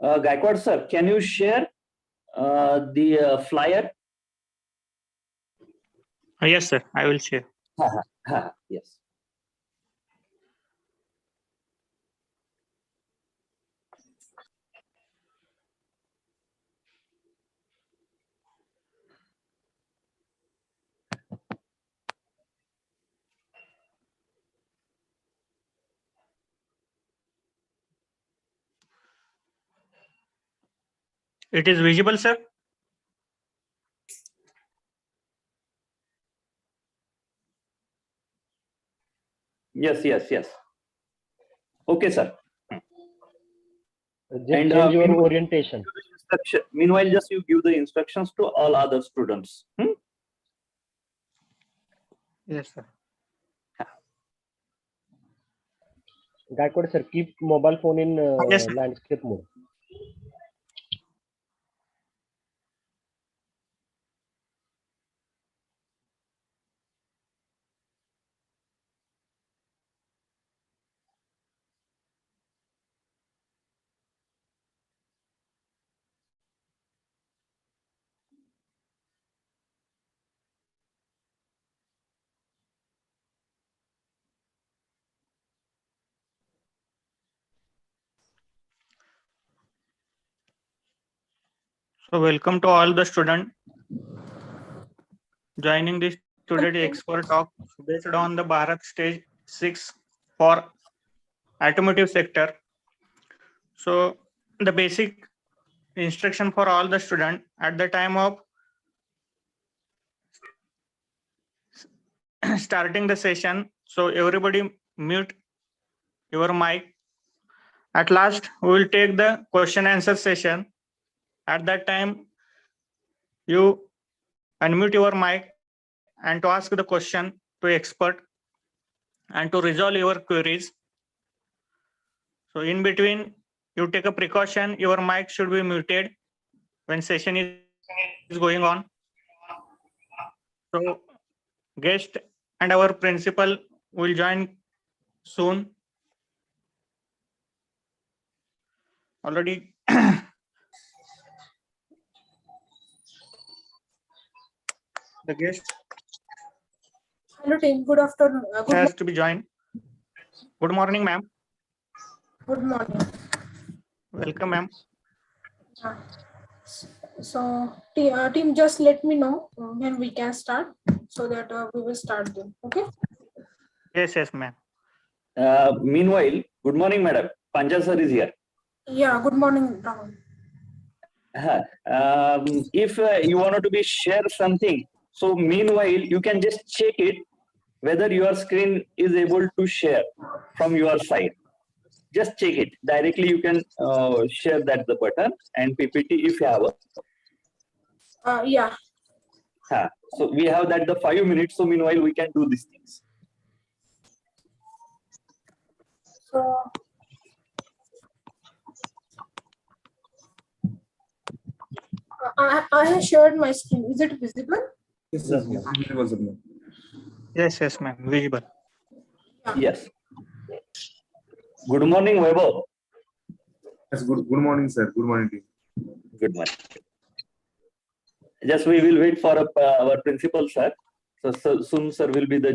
Gaikwad sir, can you share the flyer? Yes, sir. I will share. Yes. It is visible, sir. Yes. Okay, sir. Just change your orientation. Meanwhile, just you give the instructions to all other students. Yes, sir. Gaikwad sir, keep mobile phone in Yes, sir. landscape mode. So welcome to all the students joining this today expert talk based on the Bharat Stage VI for automotive sector. So the basic instruction for all the students at the time of starting the session. So everybody mute your mic. At last, we will take the question answer session. At that time, you unmute your mic and to ask the question to expert and to resolve your queries. So in between, you take a precaution, your mic should be muted when session is going on. So guest and our principal will join soon. Already the guest Hello team, good afternoon. has to be joined. Good morning, ma'am. Good morning. Welcome, ma'am. So team, just let me know when we can start so that we will start them. Okay. Yes, ma'am. Meanwhile, good morning, madam. Panja sir is here. Yeah. Good morning, Rahul. If you wanted to be share something, so meanwhile you can just check it whether your screen is able to share from your side. Just check it directly. You can share that the button and PPT if you have. Yeah. So we have that the 5 minutes. So meanwhile we can do these things. So I have shared my screen. Is it visible? Yes, visible. Yes, ma'am. Visible. Yeah. Yes. Good morning, Vaibhav. Yes, good morning, sir. Good morning, team. Good morning. Just we will wait for our principal, sir. So soon, sir will be the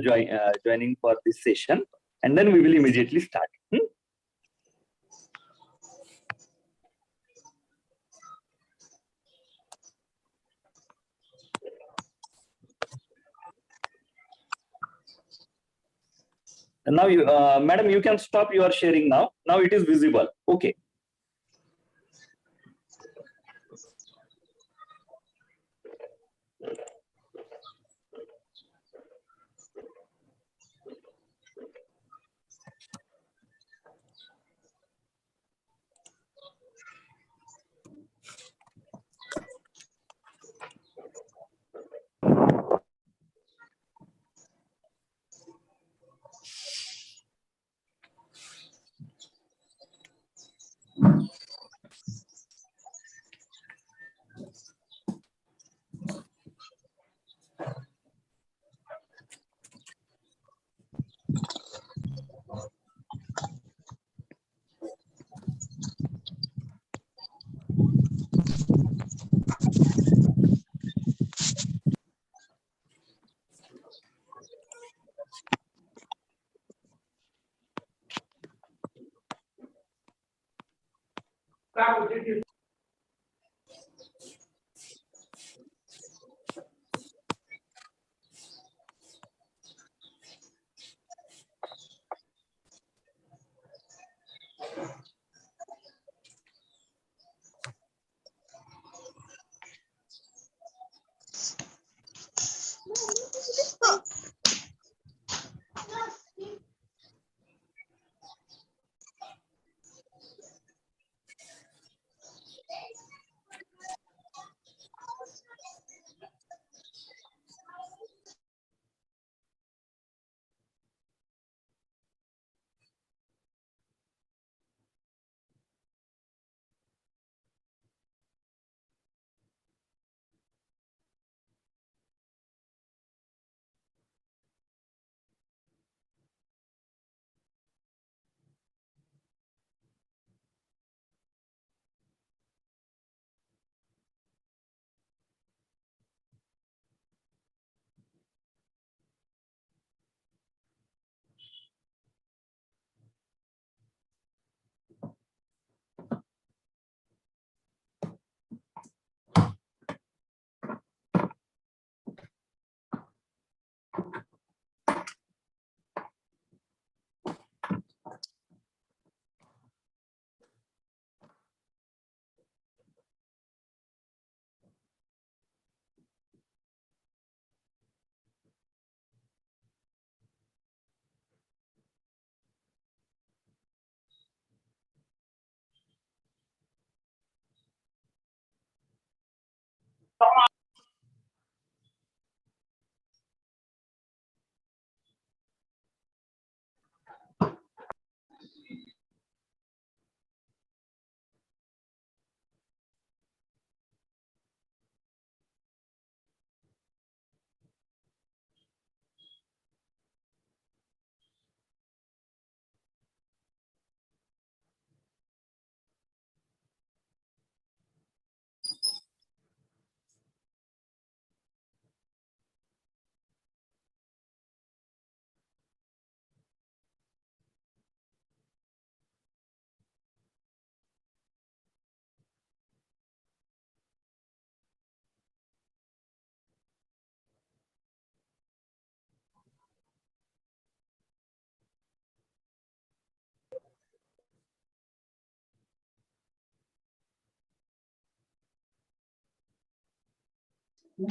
joining for this session, and then we will immediately start. And now, you, madam, you can stop your sharing now. Now it is visible. Okay.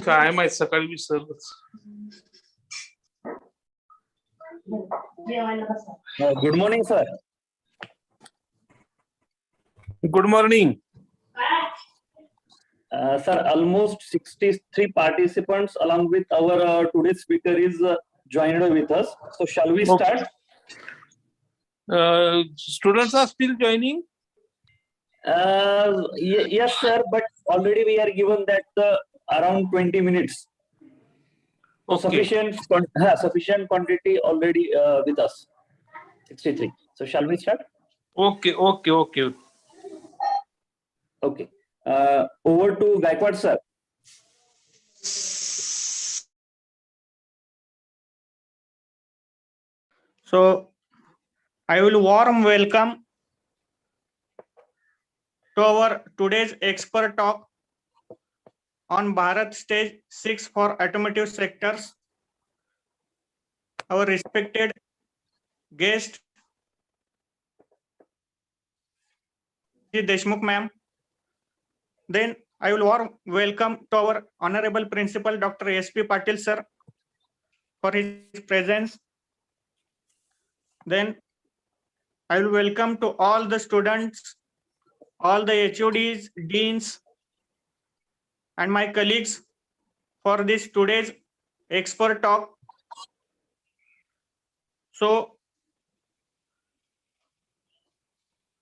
काय माहित सकाळी विसरलंच. Good morning, sir. Good morning. Sir, almost 63 participants along with our today's speaker is joined with us. So shall we start? Students are still joining. Yes, sir, but already we are given that around 20 minutes. So Okay. sufficient quantity already with us. 63. So shall we start? Okay. Okay. Over to Gaikwad, sir. So I will warm welcome to our today's expert talk on Bharat Stage VI for automotive sectors. Our respected guest, Deshmukh ma'am. Then I will warm welcome to our honorable principal, Dr. S.P. Patil sir, for his presence. Then I will welcome to all the students, all the HODs, deans, and my colleagues for this today's expert talk. So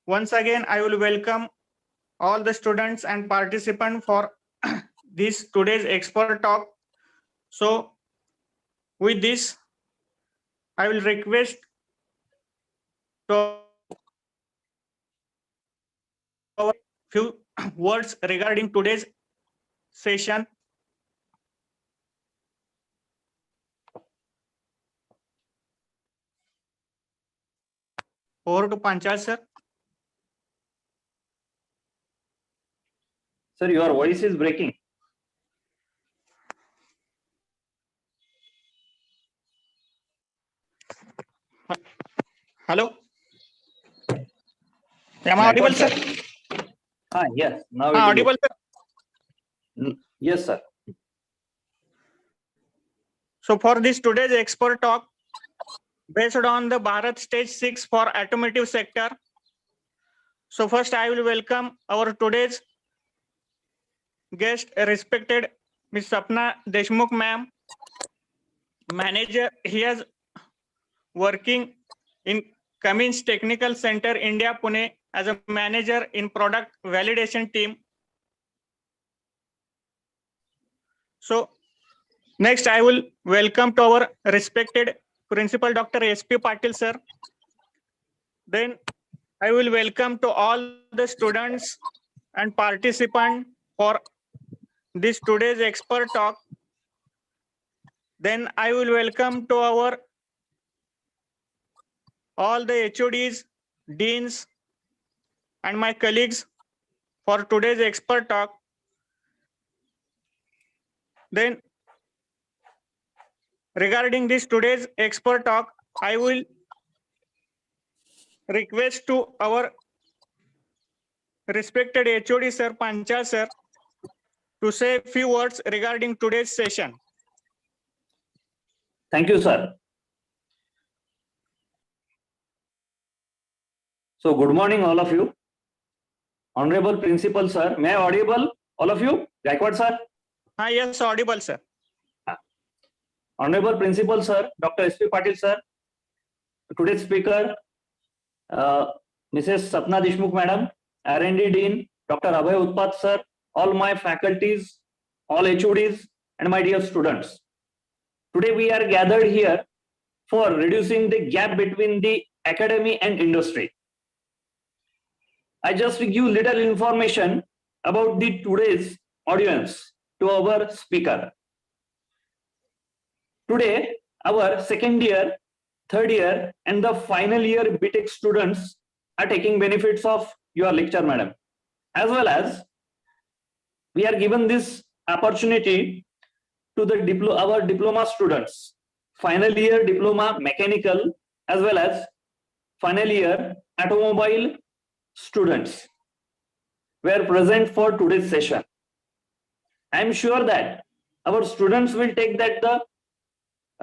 once again, I will welcome all the students and participants for this today's expert talk. So with this, I will request to our few words regarding today's session. Over to Panchal sir. Sir, your voice is breaking. Hello. Am I audible, sir? Yes. Now it is Audible, sir. Yes, sir. So for this today's expert talk, based on the Bharat Stage VI for automotive sector. So first I will welcome our today's guest, respected Ms. Sapna Deshmukh ma'am, manager. He is working in Cummins Technical Center, India, Pune, as a manager in product validation team. So next I will welcome to our respected Principal Dr. S.P. Patil, sir. Then I will welcome to all the students and participants for this today's expert talk. Then I will welcome to our all the HODs, deans, and my colleagues for today's expert talk. Then regarding this today's expert talk, I will request to our respected HOD sir, Pancha sir, to say a few words regarding today's session. Thank you, sir. So good morning, all of you. Honorable Principal, sir. May I audible, all of you? Gaikwad, sir. Yes, audible, sir. Honorable Principal, sir. Dr. S.P. Patil, sir. Today's speaker, Mrs. Sapna Deshmukh, madam. R&D Dean, Dr. Abhay Utpat, sir. All my faculties, all HODs, and my dear students. Today we are gathered here for reducing the gap between the academy and industry. I just give little information about the today's audience to our speaker. Today, our second year, third year, and the final year BTech students are taking benefits of your lecture, madam. As well as we are given this opportunity to the our diploma students, final year diploma mechanical, as well as final year automobile students were present for today's session. I am sure that our students will take that the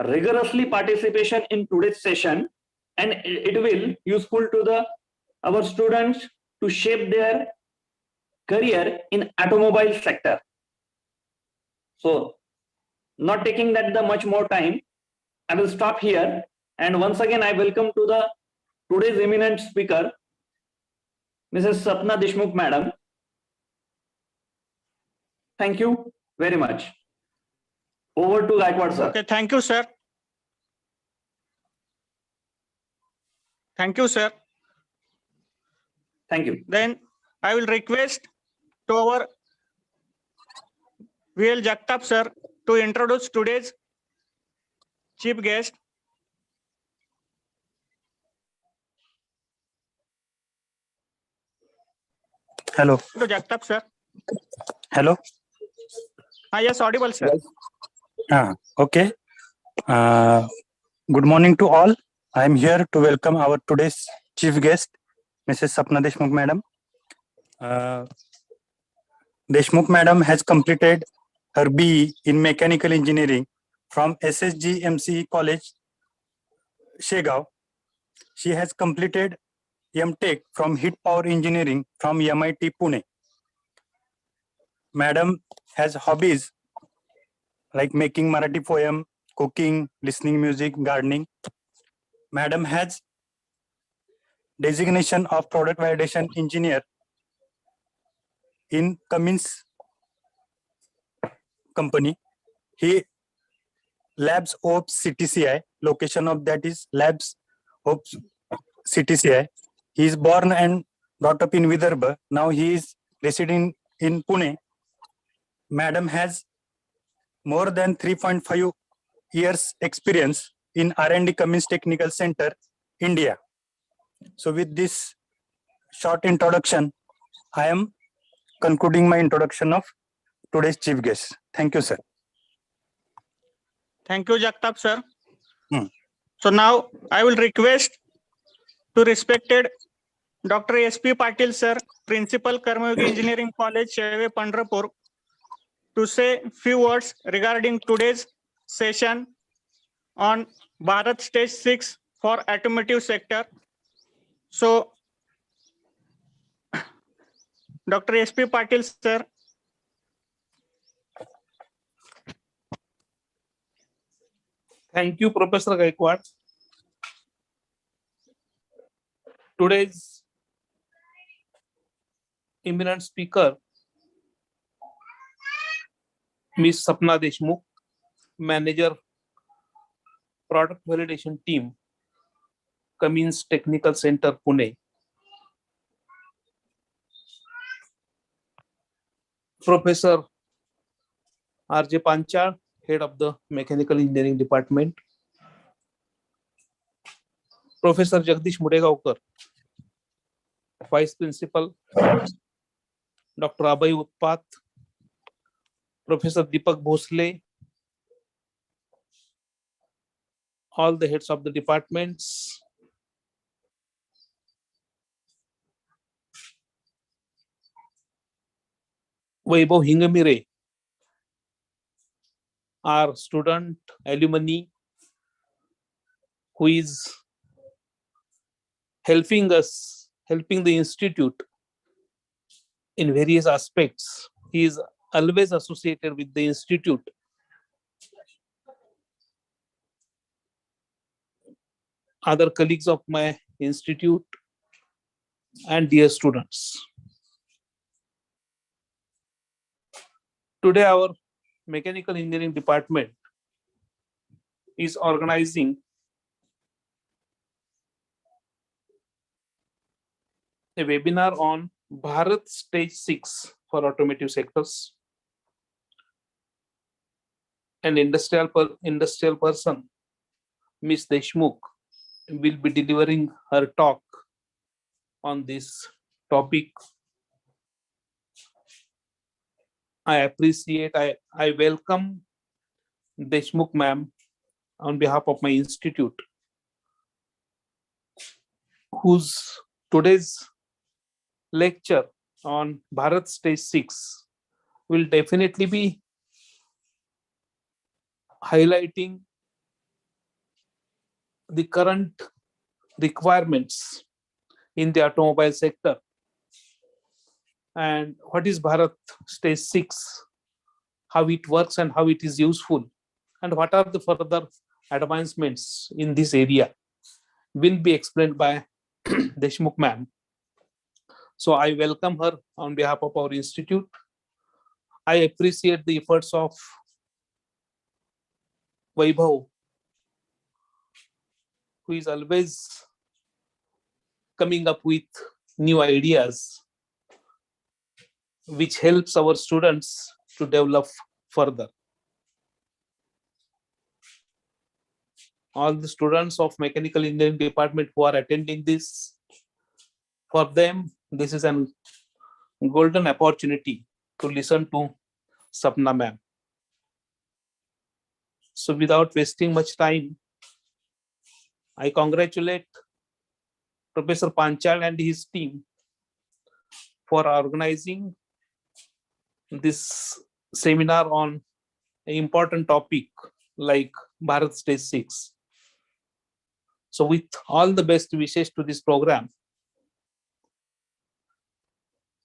rigorously participation in today's session, and it will useful to the our students to shape their career in automobile sector. So not taking that the much more time, I will stop here, and once again I welcome to the today's eminent speaker, Mrs. Sapna Deshmukh, madam. Thank you very much. Over to Gaikwad, sir. Okay, thank you, sir. Thank you, sir. Thank you. Then I will request to our VL Jagtap, sir, to introduce today's chief guest. Hello. To Jagtap, sir. Hello. Yes, audible, sir. Okay. Good morning to all. I am here to welcome our today's chief guest, Mrs. Sapna Deshmukh, madam. Deshmukh, madam has completed her BE in mechanical engineering from SSGMC College, Shegaon. She has completed M.Tech from Heat Power Engineering from MIT Pune. Madam has hobbies like making Marathi poem, cooking, listening music, gardening. Madam has designation of product validation engineer in Cummins company. He Labs Ops CTCI, location of that is Labs Ops CTCI. He is born and brought up in Vidarbha. Now he is residing in Pune. Madam has more than 3.5 years experience in R&D Cummins Technical Center, India. So with this short introduction, I am concluding my introduction of today's chief guest. Thank you, sir. Thank you, Jagtap, sir. Hmm. So now I will request to respected Dr. S.P. Patil, sir, Principal Karmayogi Engineering College, Sheve, Pandrapur, to say few words regarding today's session on Bharat Stage VI for automotive sector. So, Dr. S.P. Patil, sir. Thank you, Professor Gaikwad. Today's eminent speaker, Ms. Sapna Deshmukh, Manager, Product Validation Team, Cummins Technical Center, Pune. Professor R.J. Panchal, Head of the Mechanical Engineering Department. Professor Jagdish Mudegaonkar, Vice Principal, Dr. Abhay Utpat, Professor Deepak Bhosle, all the heads of the departments, Vaibhav Hingamire, our student alumni who is helping the institute in various aspects. He is always associated with the institute. Other colleagues of my institute and dear students. Today our mechanical engineering department is organizing a webinar on Bharat Stage VI for automotive sectors. An industrial person, Ms. Deshmukh, will be delivering her talk on this topic. I appreciate, I welcome Deshmukh ma'am on behalf of my institute, whose today's lecture on Bharat Stage VI will definitely be highlighting the current requirements in the automobile sector and what is Bharat Stage VI, how it works and how it is useful, and what are the further advancements in this area will be explained by Deshmukh ma'am. So I welcome her on behalf of our institute. I appreciate the efforts of Vaibhav, who is always coming up with new ideas which helps our students to develop further. All the students of mechanical engineering department who are attending this, for them this is an golden opportunity to listen to Sapna ma'am. So without wasting much time, I congratulate Professor Panchal and his team for organizing this seminar on an important topic like Bharat Stage VI. So with all the best wishes to this program,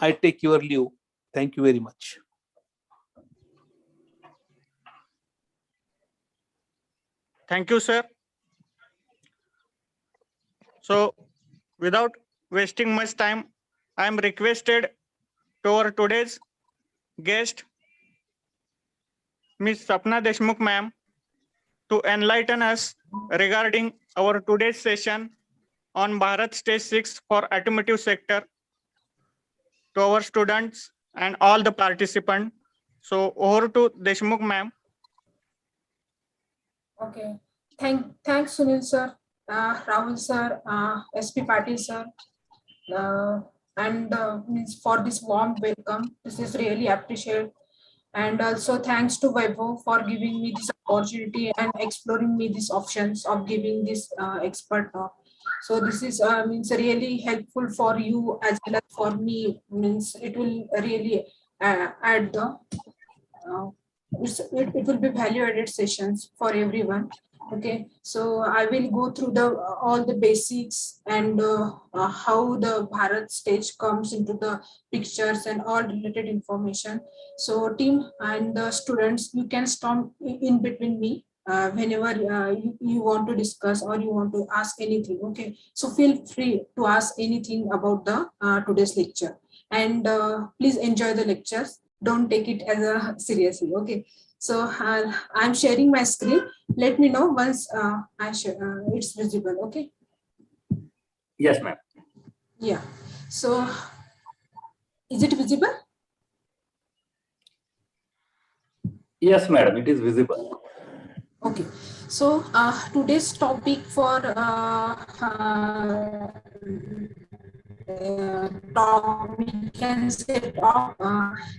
I take your leave. Thank you very much. Thank you, sir. So, without wasting much time, I am requested to our today's guest, Ms. Sapna Deshmukh ma'am, to enlighten us regarding our today's session on Bharat Stage VI for automotive sector to our students and all the participants. So, over to Deshmukh ma'am. Okay. Thanks, Sunil sir, Rahul sir, SP Patil sir, and means for this warm welcome. This is really appreciated. And also thanks to Vaibhav for giving me this opportunity and exploring me these options of giving this expert talk. So this is means really helpful for you as well as for me. Means it will really add the uh, it will be value added sessions for everyone. Okay, so I will go through the all the basics and how the Bharat stage comes into the pictures and all related information. So team and the students, you can stop in between me whenever you want to discuss or you want to ask anything. Okay, so feel free to ask anything about the today's lecture, and please enjoy the lectures. Don't take it as a seriously. Okay, so I'm sharing my screen. Let me know once it's visible. Okay. Yes, ma'am. Yeah. So is it visible? Yes, madam. It is visible. Okay. So today's topic for we can say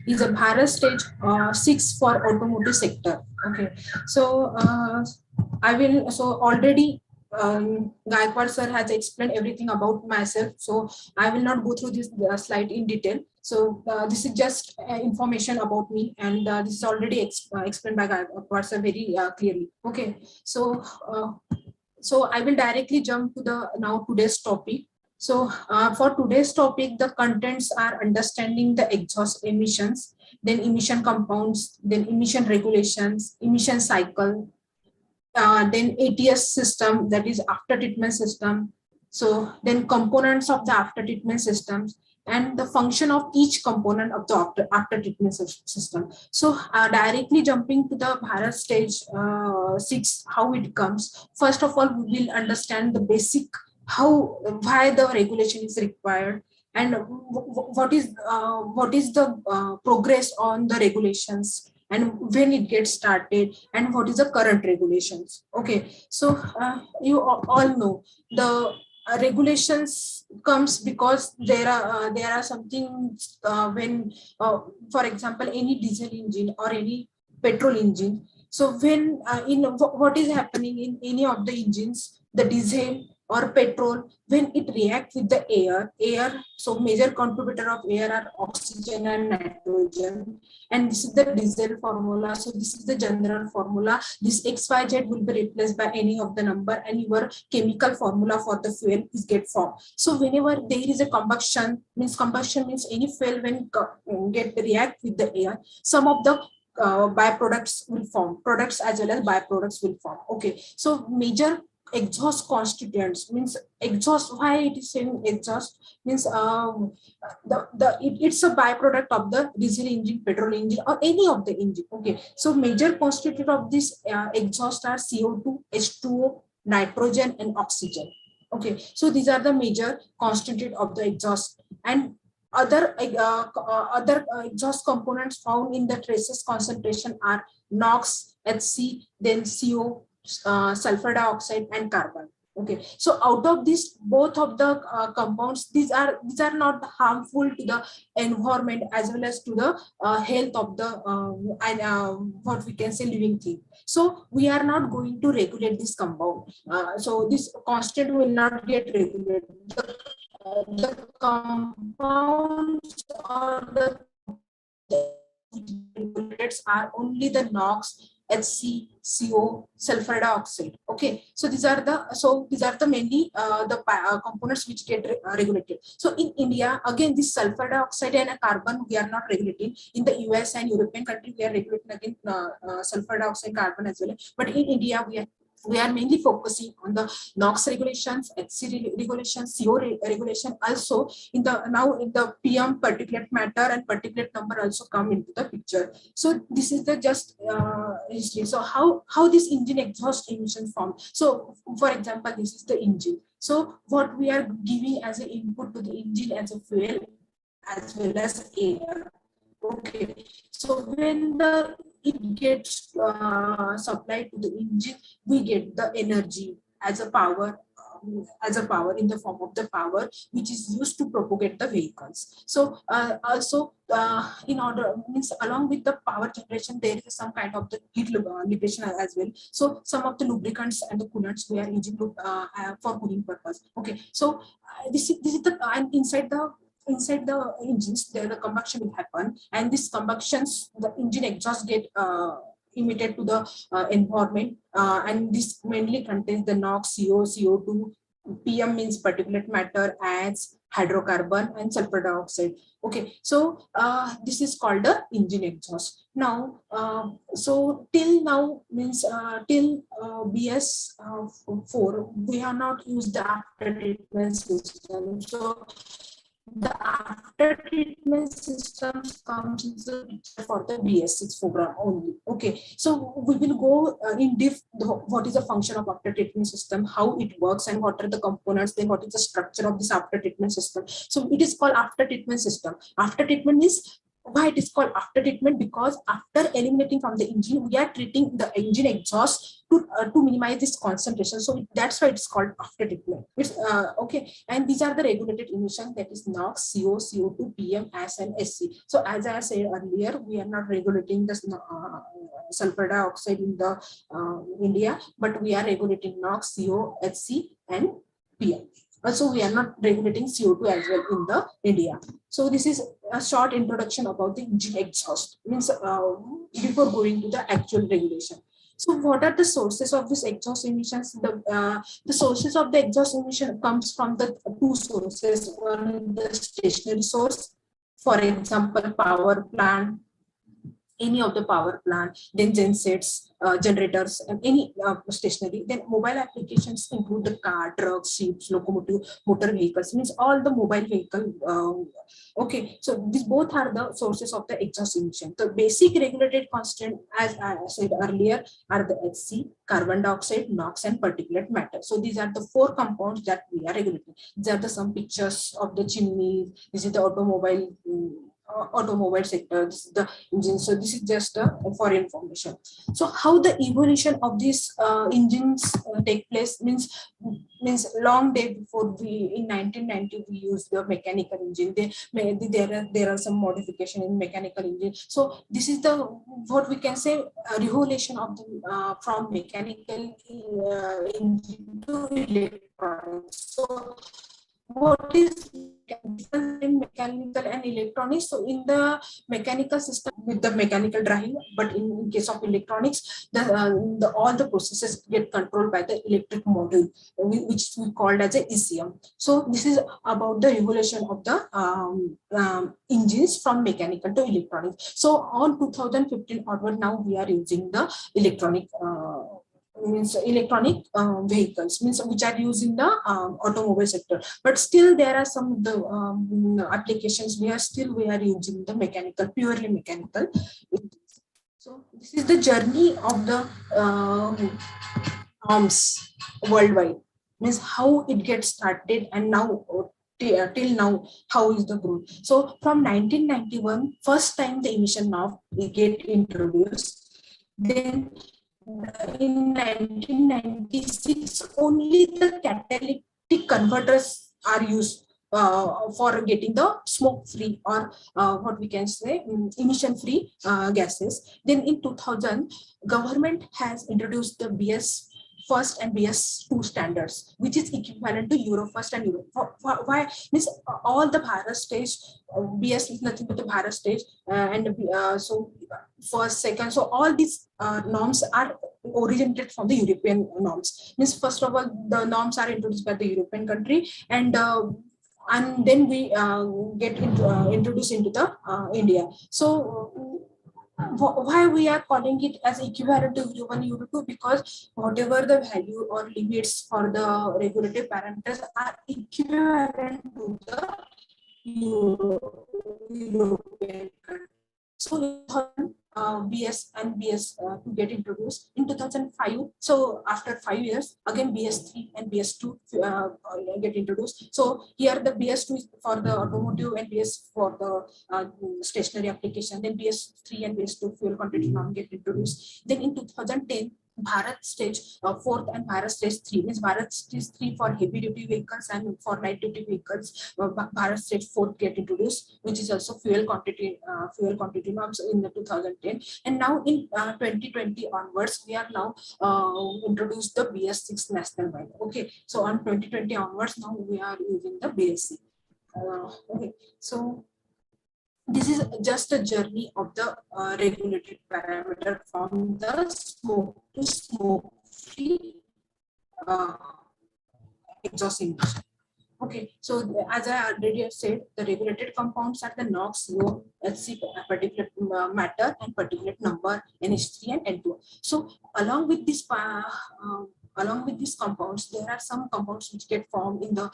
is a Bharat Stage VI for automotive sector. Okay, so I will already Gaikwad sir has explained everything about myself, so I will not go through this slide in detail. So this is just information about me, and this is already explained by Gaikwad sir very clearly. Okay, so so I will directly jump to the now today's topic. So for today's topic, the contents are understanding the exhaust emissions, then emission compounds, then emission regulations, emission cycle, then ATS system, that is after treatment system. So then components of the after treatment systems and the function of each component of the after treatment system. So directly jumping to the Bharat stage 6, how it comes. First of all, we will understand the basic why the regulation is required, and what is the progress on the regulations, and when it gets started, and what is the current regulations. Okay, so you all know the regulations comes because there are something when for example any diesel engine or any petrol engine. So when in what is happening in any of the engines, the diesel or petrol, when it reacts with the air, so major contributor of air are oxygen and nitrogen, and this is the diesel formula. So this is the general formula. This XYZ will be replaced by any of the number, and your chemical formula for the fuel is get formed. So whenever there is a combustion means any fuel when get react with the air, some of the byproducts will form, products as well as byproducts will form. Okay, so major exhaust constituents means exhaust. Why it is saying exhaust means it's a byproduct of the diesel engine, petrol engine, or any of the engine. Okay, so major constituent of this exhaust are CO2, H2O, nitrogen, and oxygen. Okay, so these are the major constituent of the exhaust, and other exhaust components found in the traces concentration are NOx, HC, then CO, sulfur dioxide, and carbon. Okay, so out of this, both of the compounds, these are not harmful to the environment as well as to the health of the and what we can say living thing. So we are not going to regulate this compound. So this constant will not get regulated. The compounds or the regulates are only the NOx, HC, CO, sulfur dioxide. Okay, so these are the mainly the components which get regulated. So in India, again, this sulfur dioxide and carbon we are not regulating. In the US and European country, we are regulating again sulfur dioxide, carbon as well. But in India, we are mainly focusing on the NOx regulations, HC regulations, CO regulation. Also, in the PM particulate matter and particulate number also come into the picture. So this is the just history. So how this engine exhaust emission form. So for example, this is the engine. So what we are giving as an input to the engine as a fuel as well as air. Okay, so when it gets supplied to the engine, we get the energy as a power as a power in the form of the power which is used to propagate the vehicles. So also in order means along with the power generation, there is some kind of the heat liberation as well. So some of the lubricants and the coolants we are using for cooling purpose. Okay, so this is the and inside the engines there the combustion will happen, and this combustions the engine exhaust get emitted to the environment, and this mainly contains the NOx, CO, CO2. PM means particulate matter, as hydrocarbon and sulfur dioxide. Okay, so this is called the engine exhaust. Now, so till now means till BS4, we have not used the after treatment system. So the after treatment systems comes in the picture for the BS6 program only. Okay, so we will go in depth what is the function of after treatment system, how it works, and what are the components, then what is the structure of this after treatment system. So it is called after treatment system. After treatment is why it is called after treatment, because after eliminating from the engine, we are treating the engine exhaust to minimize this concentration. So that's why it's called after treatment. It's okay, and these are the regulated emissions, that is NOx, CO, CO2, PM, as and SC. So as I said earlier, we are not regulating the sulfur dioxide in the India, but we are regulating NOx, CO, HC, and PM. Also, we are not regulating CO2 as well in the India. So this is a short introduction about the engine exhaust, means before going to the actual regulation. So what are the sources of this exhaust emissions? The sources of the exhaust emission comes from the two sources. One, the stationary source, for example, power plant, any of the power plant, then gensets, generators, and any stationary. Then mobile applications include the car, trucks, ships, locomotive, motor vehicles, means all the mobile vehicle. Okay, so these both are the sources of the exhaust emission. The basic regulated constant, as I said earlier, are the HC, carbon dioxide, NOx, and particulate matter. So these are the four compounds that we are regulating. These are the some pictures of the chimneys. This is the automobile sector, this is the engine. So this is just for information. So how the evolution of these engines take place means long day before we in 1990 we used the mechanical engine. There are some modification in mechanical engine. So this is the what we can say revolution of the from mechanical engine to electronics. So what is difference in mechanical and electronics? So in the mechanical system with the mechanical driving, but in case of electronics, all the processes get controlled by the electric module, which we called as a ECM. So this is about the evolution of the engines from mechanical to electronics. So on 2015 onward, now we are using the electronic vehicles, means which are used in the automobile sector, but still there are some of the applications we are using the mechanical, purely mechanical. So this is the journey of the arms worldwide, means how it gets started and now till now how is the growth. So from 1991 first time the emission norm get introduced, then in 1996 only the catalytic converters are used for getting the smoke free or what we can say emission free gases. Then in 2000 government has introduced the BS first and BS2 standards, which is equivalent to Euro first and Euro. Why? Means all the Bharat stage, BS is nothing but the Bharat stage, so first, second, so all these norms are originated from the European norms. Means first of all, the norms are introduced by the European country, and then we get introduced into the India. So why we are calling it as equivalent to Euro 1, Euro 2? Because whatever the value or limits for the regulative parameters are equivalent to the European country. So BS and BS to get introduced in 2005. So after 5 years, again BS3 and BS2 get introduced. So here the BS2 is for the automotive and BS for the stationary application. Then BS3 and BS2 fuel content norm get introduced. Then in 2010, Bharat Stage fourth and Bharat Stage 3 means Bharat Stage 3 for heavy duty vehicles and for light duty vehicles. Bharat Stage 4 get introduced, which is also fuel quantity norms in the 2010. And now in 2020 onwards, we are now introduced the BS6 national bylaw. Okay, so on 2020 onwards, now we are using the BSC. Okay, so this is just a journey of the regulated parameter from the smoke to smoke free exhaust emission. Okay, so as I already have said, the regulated compounds are the NOx, CO, HC, particulate matter, and particulate number, NH3 and N2. So along with these compounds, there are some compounds which get formed in the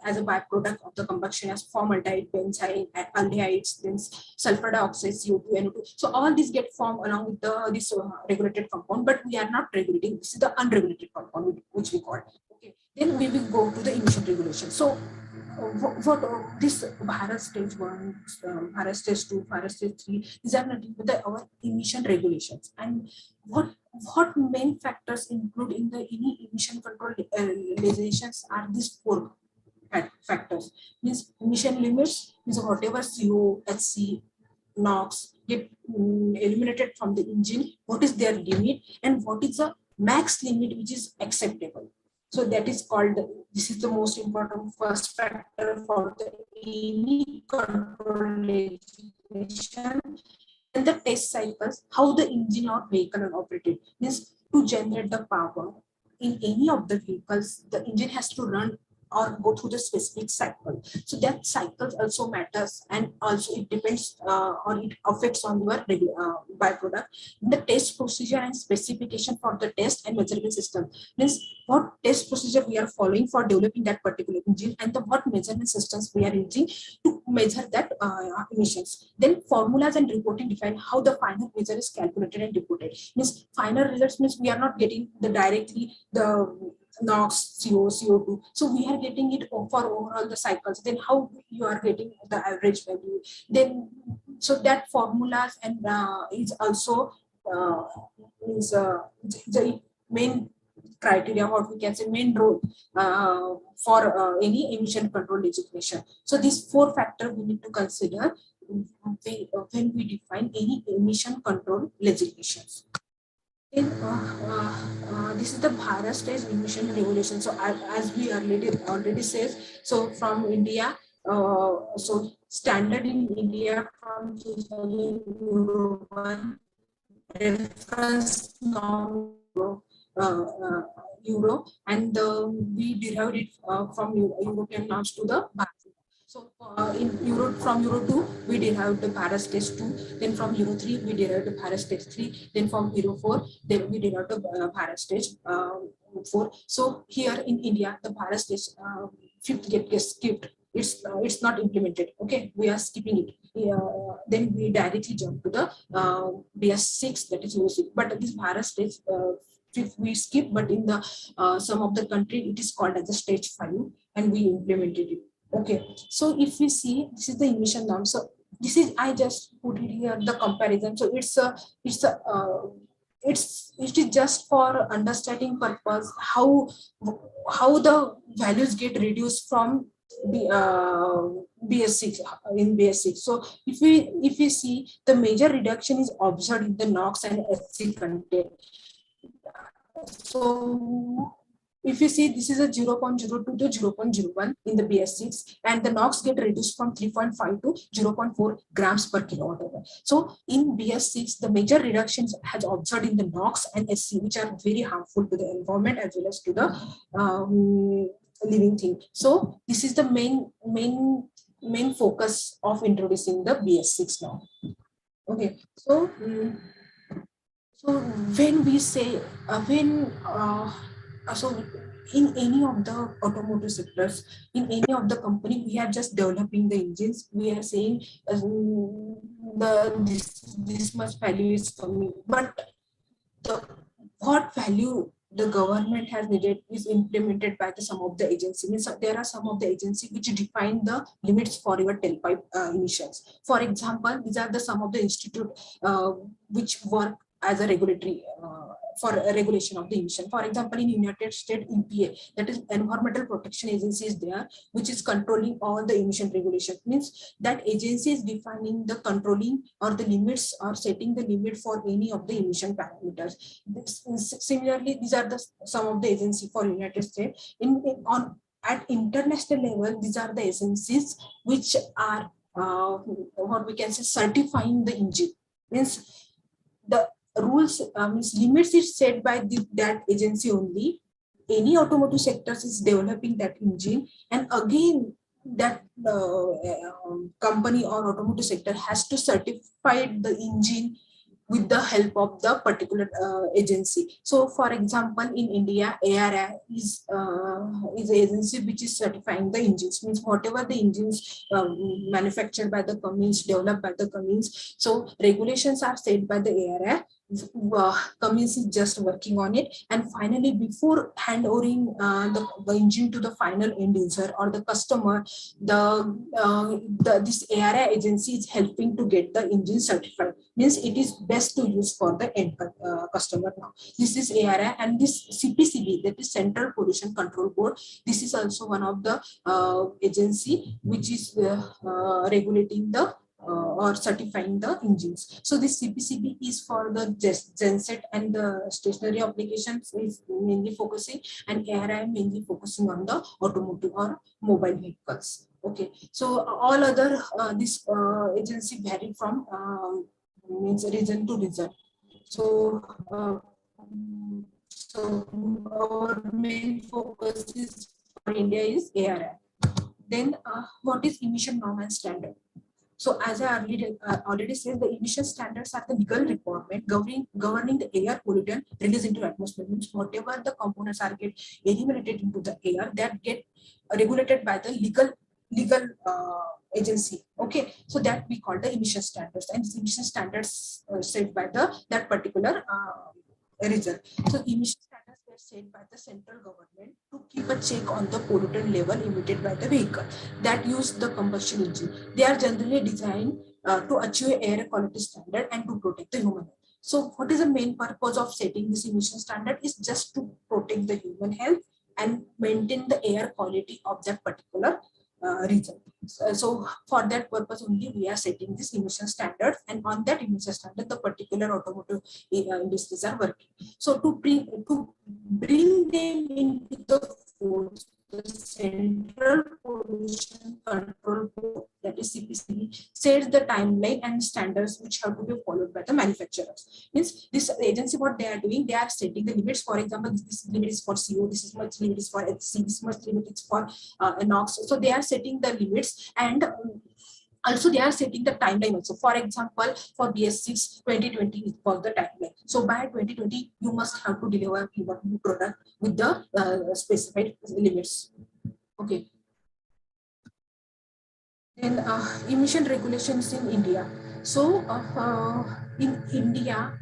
as a byproduct of the combustion as formaldehyde, benzene, aldehydes, then sulfur dioxide, CO2, NO2. So all these get formed along with this regulated compound, but we are not regulating. This is the unregulated compound, which we call. Okay, then we will go to the emission regulation. So what this Bharat Stage 1, Bharat Stage 2, Bharat Stage 3, these are nothing but our emission regulations. And what main factors include in the any emission control legislations are these four factors. Means emission limits, means whatever CO, HC, NOx get eliminated from the engine, what is their limit and what is the max limit which is acceptable. So that is called, this is the most important first factor for the any control legislation. And the test cycles, how the engine or vehicle are operated, means to generate the power in any of the vehicles, the engine has to run or go through the specific cycle. So that cycle also matters, and also it depends or it affects on your byproduct. The test procedure and specification for the test and measurement system means what test procedure we are following for developing that particular engine, and the what measurement systems we are using to measure that emissions. Then formulas and reporting define how the final measure is calculated and reported. Means final results means we are not getting the directly the NOx, CO, CO2. So we are getting it for overall the cycles. Then how you are getting the average value. Then so that formulas and is also is the main criteria, what we can say main role for any emission control legislation. So these four factors we need to consider when we define any emission control legislations. This is the Bharat Stage emission regulation. So as we already says, so from India, so standard in India from 2001, reference norm Euro, and we derived it from European norms to the Bharat. So from Euro 2, we derived the Bharat Stage 2. Then from Euro 3, we derived the Bharat Stage 3. Then from Euro 4, then we derived the Bharat Stage 4. So here in India, the Bharat Stage 5th gets skipped. It's not implemented. Okay, we are skipping it. Then we directly jump to the BS6, that is Euro 6. But this Bharat Stage 5th we skip, but in the some of the country it is called as the Stage 5, and we implemented it. Okay, so if we see, this is the emission norm. So this is, I just put it here, the comparison. So it is just for understanding purpose how the values get reduced from BS6 in BS6. So if we see, the major reduction is observed in the NOx and HC content. So if you see, this is a 0.02 to 0.01 in the BS6, and the NOx get reduced from 3.5 to 0.4 grams per kilowatt hour. So in BS6, the major reductions has observed in the NOx and SC, which are very harmful to the environment as well as to the living thing. So this is the main focus of introducing the BS6 now. Okay, so so when we say so in any of the automotive sectors, in any of the company, we are just developing the engines. We are saying this much value is coming, but what value the government has needed is implemented by some of the agencies. There are some of the agencies which define the limits for your tailpipe emissions. For example, these are some of the institute which work as a regulatory for a regulation of the emission. For example, in United States, EPA, that is Environmental Protection Agency, is there, which is controlling all the emission regulation. Means that agency is defining the controlling or the limits or setting the limit for any of the emission parameters. Similarly, these are the some of the agency for United States. At international level, these are the agencies which are what we can say certifying the engine. Means the rules means limits is set by that agency only. Any automotive sectors is developing that engine, and again that company or automotive sector has to certify the engine with the help of the particular agency. So, for example, in India, ARI is an agency which is certifying the engines. Means whatever the engines manufactured by the Cummins, developed by the Cummins. So regulations are set by the ARI. Cummins is just working on it, and finally, before handovering the engine to the final end user or the customer, this ARI agency is helping to get the engine certified. Means it is best to use for the end customer now. This is ARI, and this CPCB, that is Central Pollution Control Board. This is also one of the agency which is regulating the or certifying the engines. So this CPCB is for the genset and the stationary applications is mainly focusing, and ARI mainly focusing on the automotive or mobile vehicles. Okay, so all other this agency vary from means region to region. So our main focus is for India is ARI. Then what is emission norm and standard? So as I already said, the emission standards are the legal requirement governing the air pollutant released into atmosphere. Means whatever the components are get eliminated into the air, that get regulated by the legal agency. Okay, so that we call the emission standards, and these emission standards set by that particular region. So emission standards were set by the central government to keep a check on the pollutant level emitted by the vehicle that use the combustion engine. They are generally designed to achieve air quality standard and to protect the human health. So what is the main purpose of setting this emission standard is just to protect the human health and maintain the air quality of that particular region. So for that purpose only we are setting this emission standard, and on that emission standard the particular automotive industries are working. So to bring them into the force, the Central Pollution Control Board, that is CPCB, sets the timeline and standards which have to be followed by the manufacturers. Means this agency, what they are doing, they are setting the limits. For example, this limit is for CO, this is much limit is for HC, this much limit is for NOx. So they are setting the limits, and also they are setting the timeline also. For example, for BS6 2020 was the timeline. So by 2020 you must have to deliver your new product with the specified limits. Okay. Then emission regulations in India. So in India,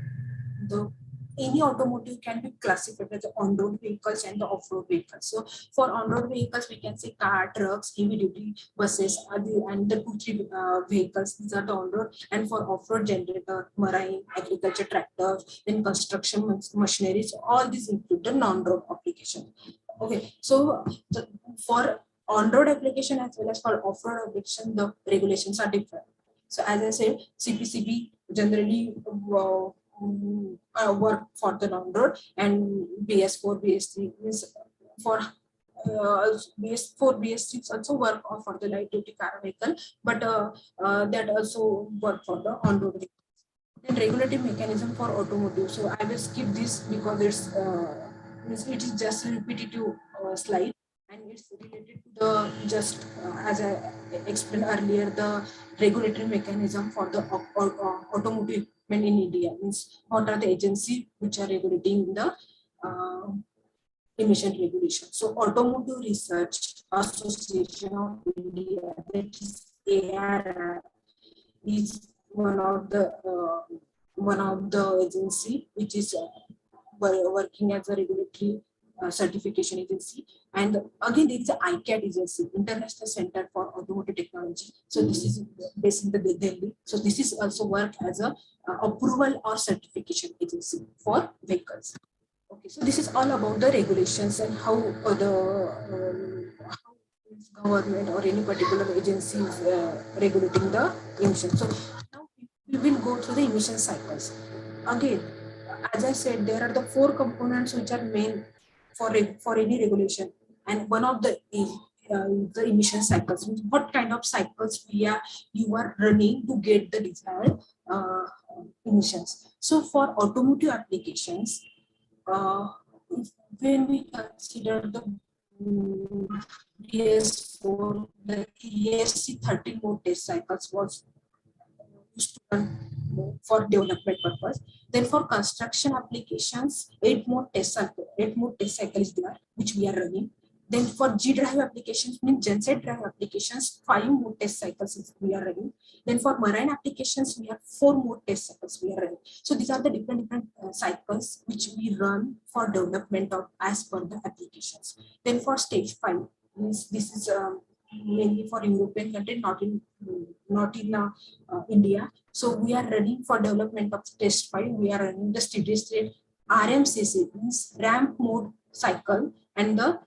any automotive can be classified as on-road vehicles and the off-road vehicles. So for on-road vehicles, we can say car, trucks, heavy-duty buses, and the 2-3 vehicles. These are the on-road. And for off-road, generator, marine, agriculture tractors, then construction machineries, all these include the non-road application. Okay, so for on-road application as well as for off-road application, the regulations are different. So as I said, CPCB generally work for the non-road, and BS4, BS3 is for BS4, BS6 also work for the light duty car vehicle, but that also work for the on-road vehicle. Then regulatory mechanism for automotive. So I will skip this because it is just a repetitive slide, and it's related to the just as I explained earlier, the regulatory mechanism for the automotive in India. Means what are the agencies which are regulating the emission regulation. So Automotive Research Association of India, that is ARI, is one of the agency which is working as a regulatory certification agency. And again, there is a ICAT agency, International Center for Automotive Technology. So this is based in the Delhi. So this is also work as a approval or certification agency for vehicles. Okay, so this is all about the regulations and how how government or any particular agency is regulating the emissions. So now we will go through the emission cycles. Again, as I said, there are the 4 components which are main for any regulation, and one of the is the emission cycles. What kind of cycles you are running to get the desired emissions. So for automotive applications, when we consider the BS4, the ESC 13 mode test cycles was used to run for development purpose. Then for construction applications, 8 mode test cycle is there, which we are running. Then for G drive applications, means genset drive applications, 5 mode test cycles we are running. Then for marine applications, we have 4 mode test cycles we are running. So these are the different cycles which we run for development of as per the applications. Then for stage 5, means this is mainly for European country, not in India. So we are running for development of stage 5. We are running the steady state RMCC, means ramp mode cycle, and the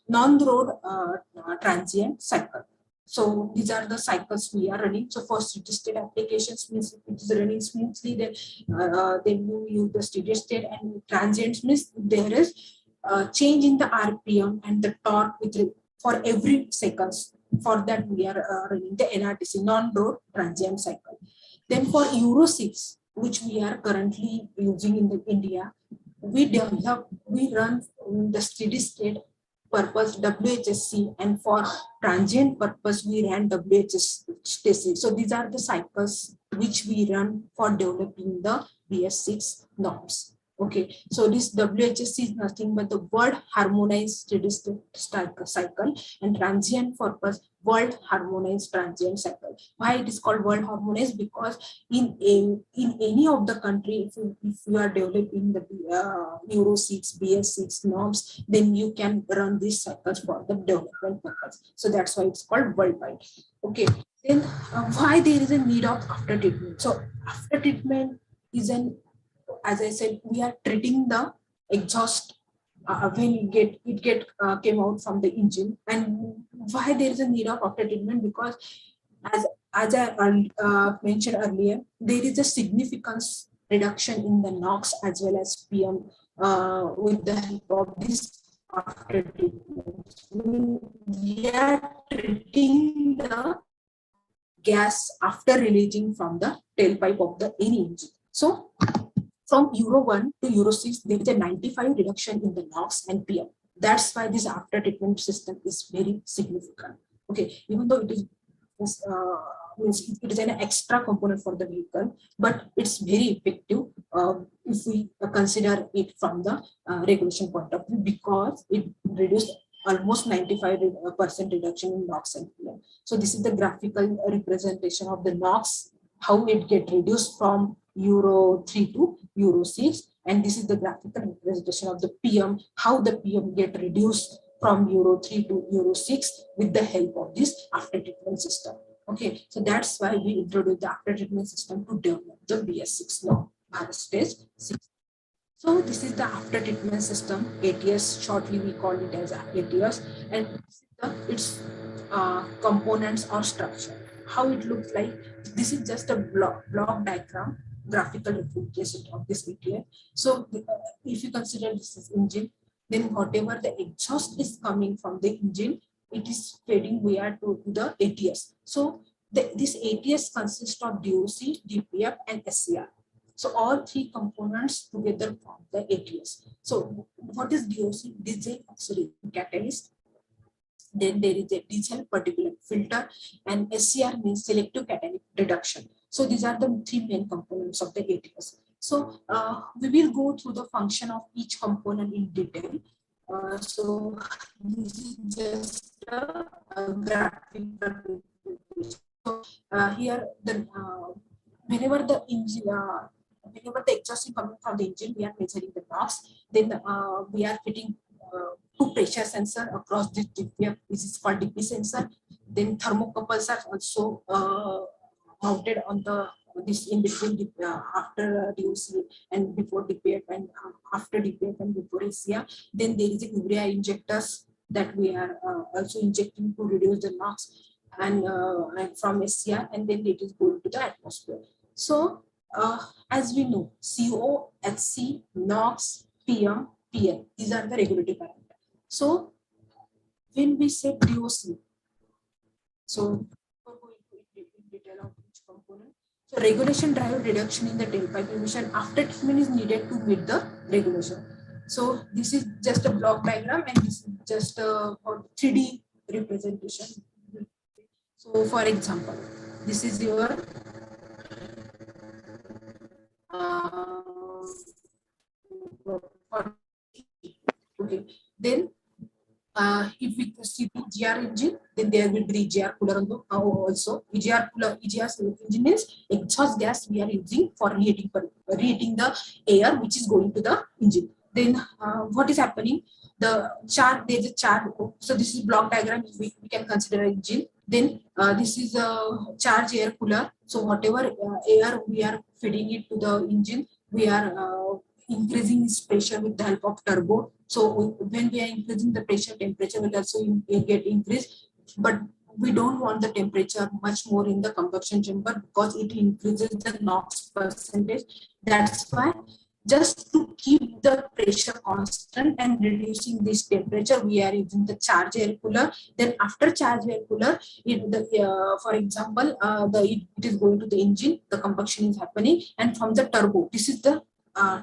non-road transient cycle. So these are the cycles we are running. So for steady state applications, means it is running smoothly, then you use the steady state, and transients means there is change in the RPM and the torque for every seconds. For that we are running the NRTC, non-road transient cycle. Then for Euro 6, which we are currently using in India, we run the steady state purpose WHSC, and for transient purpose we ran WHSTC. So these are the cycles which we run for developing the BS6 norms. Okay, so this WHSC is nothing but the World Harmonized Steady State Cycle, and transient purpose World Harmonized Transient Cycle. Why it is called World Harmonized? Because in any of the country, if you are developing the Euro 6, BS6 norms, then you can run these cycles for the development purpose. So that's why it's called worldwide. Okay, then why there is a need of after treatment? So after treatment is as I said, we are treating the exhaust when it came out from the engine. And why there is a need of after treatment? Because as I mentioned earlier, there is a significant reduction in the NOx as well as PM with the help of this after treatment. We are treating the gas after releasing from the tailpipe of the any engine. So from Euro 1 to Euro 6, there is a 95 reduction in the NOx and PM. That's why this after treatment system is very significant. Okay, even though it is an extra component for the vehicle, but it's very effective if we consider it from the regulation point of view, because it reduced almost 95% reduction in NOx and PM. So this is the graphical representation of the NOx, how it get reduced from Euro 3 to Euro 6, and this is the graphical representation of the PM, how the PM get reduced from Euro 3 to Euro 6 with the help of this after treatment system. Okay, so that's why we introduced the after treatment system to develop the BS6 law, Bharat Stage VI. So this is the after treatment system, ATS, shortly we call it as ATS, and its components or structure. How it looks like, this is just a block diagram, graphical representation of this ATS. So if you consider this is engine, then whatever the exhaust is coming from the engine, it is feeding via to the ATS. So this ATS consists of DOC, DPF, and SCR. So all 3 components together form the ATS. So what is DOC? Diesel oxidation catalyst. Then there is a diesel particulate filter, and SCR means selective catalytic reduction. So these are the 3 main components of the ATS. So we will go through the function of each component in detail. So this is just a graphical. So here, whenever the engine whenever the exhaust is coming from the engine, we are measuring the NOx. Then we are fitting two pressure sensor across this DPF, which is called DP sensor. Then thermocouples are also mounted on the this in between after DOC and before DPF and after DPF and before ACR. Then there is a urea injectors that we are also injecting to reduce the NOx and from SCR, and then it is going to the atmosphere. So as we know, CO, HC, NOx, PM, PL, these are the regulatory parameters. So when we say DOC, so we're going to in detail of each component. So regulation drive reduction in the tailpipe emission after treatment is needed to meet the regulation. So this is just a block diagram, and this is just a 3D representation. So for example, this is your okay. Then if we see the EGR engine, then there will be EGR cooler also. EGR cooler, EGR engine means exhaust gas we are using for reheating the air which is going to the engine. Then what is happening? The charge, there is a charge. So this is block diagram. We can consider engine. Then this is a charge air cooler. So whatever air we are feeding it to the engine, we are increasing its pressure with the help of turbo. So when we are increasing the pressure, temperature will also get increased. But we don't want the temperature much more in the combustion chamber because it increases the NOx percentage. That's why, just to keep the pressure constant and reducing this temperature, we are using the charge air cooler. Then after charge air cooler, for example, it is going to the engine, the combustion is happening, and from the turbo, this is the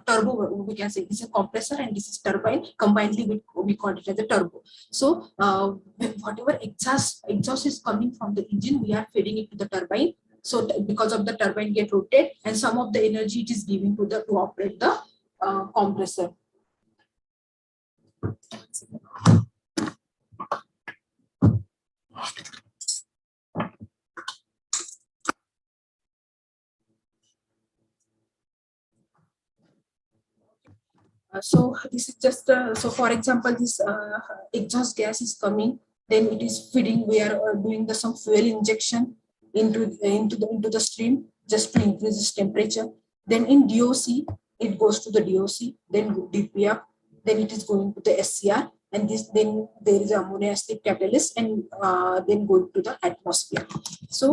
turbo, we can say this is a compressor and this is turbine. Combinedly, we call it as a turbo. So whatever exhaust is coming from the engine, we are feeding it to the turbine. So because of the turbine get rotate, and some of the energy it is giving to operate the compressor. So this is just so for example, this exhaust gas is coming, then it is feeding. We are doing some fuel injection into the stream just to increase its temperature. Then in DOC, it goes to the DOC, then DPF, then it is going to the SCR, and then there is ammonia acid catalyst, and then going to the atmosphere. So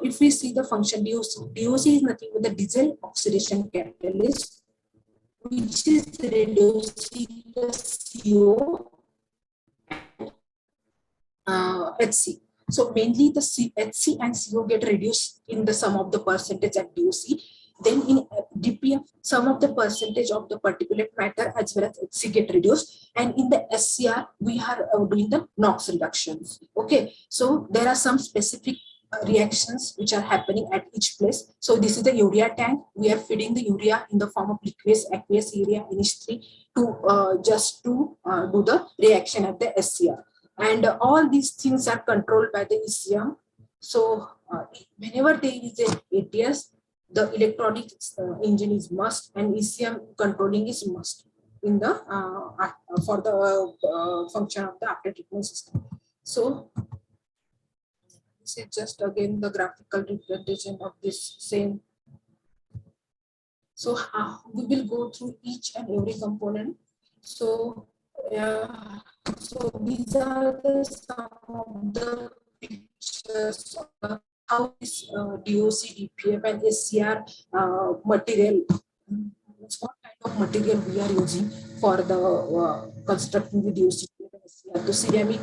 if we see the function DOC is nothing but the diesel oxidation catalyst, which is reducing the CO HC. So mainly the HC and CO get reduced in the sum of the percentage at DOC. Then in DPF, some of the percentage of the particulate matter as well as HC get reduced. And in the SCR, we are doing the NOx reductions. Okay, so there are some specific reactions which are happening at each place. So this is the urea tank. We are feeding the urea in the form of aqueous urea in H3 to just to do the reaction at the SCR. And all these things are controlled by the ECM. So whenever there is a ATS, the electronic engine is must, and ECM controlling is must in the for the function of the after treatment system. So this is just again the graphical representation of this same. So we will go through each and every component. So so these are some of the pictures of how this DOC, DPF, and SCR material, what kind of material we are using for the constructing the DOC, the ceramic,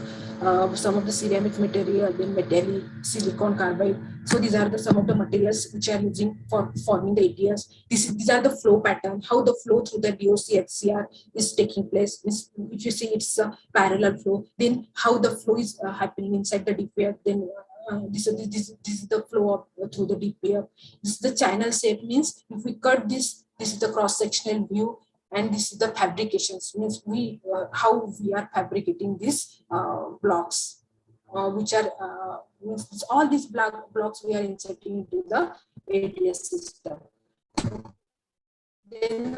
some of the ceramic material, then metallic, silicon carbide. So these are some of the materials which are using for forming the ATS. These are the flow pattern, how the flow through the DOC HCR is taking place. If you see it's a parallel flow, then how the flow is happening inside the DPF, then this is the flow through the DPF. This is the channel shape, means if we cut this is the cross-sectional view, and this is the fabrications, means we how we are fabricating these blocks, which are means all these blocks we are inserting into the ATS system. Then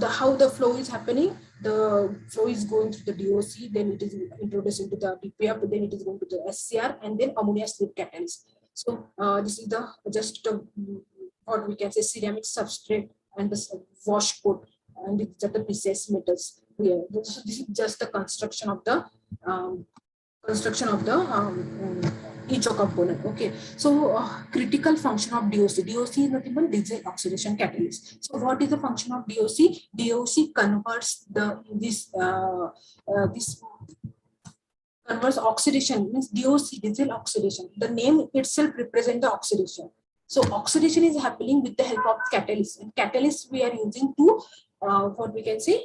how the flow is happening, the flow is going through the DOC, then it is introduced into the DPF, then it is going to the SCR, and then ammonia slip catalyst. So this is the just what we can say ceramic substrate and the wash coat, and it's just the precise metals here. So this is just the construction of the each component. Okay, so critical function of DOC. DOC is nothing but diesel oxidation catalyst. So what is the function of DOC? DOC converts this converts oxidation, means DOC, diesel oxidation. The name itself represents the oxidation. So oxidation is happening with the help of catalyst. And catalyst we are using to what we can say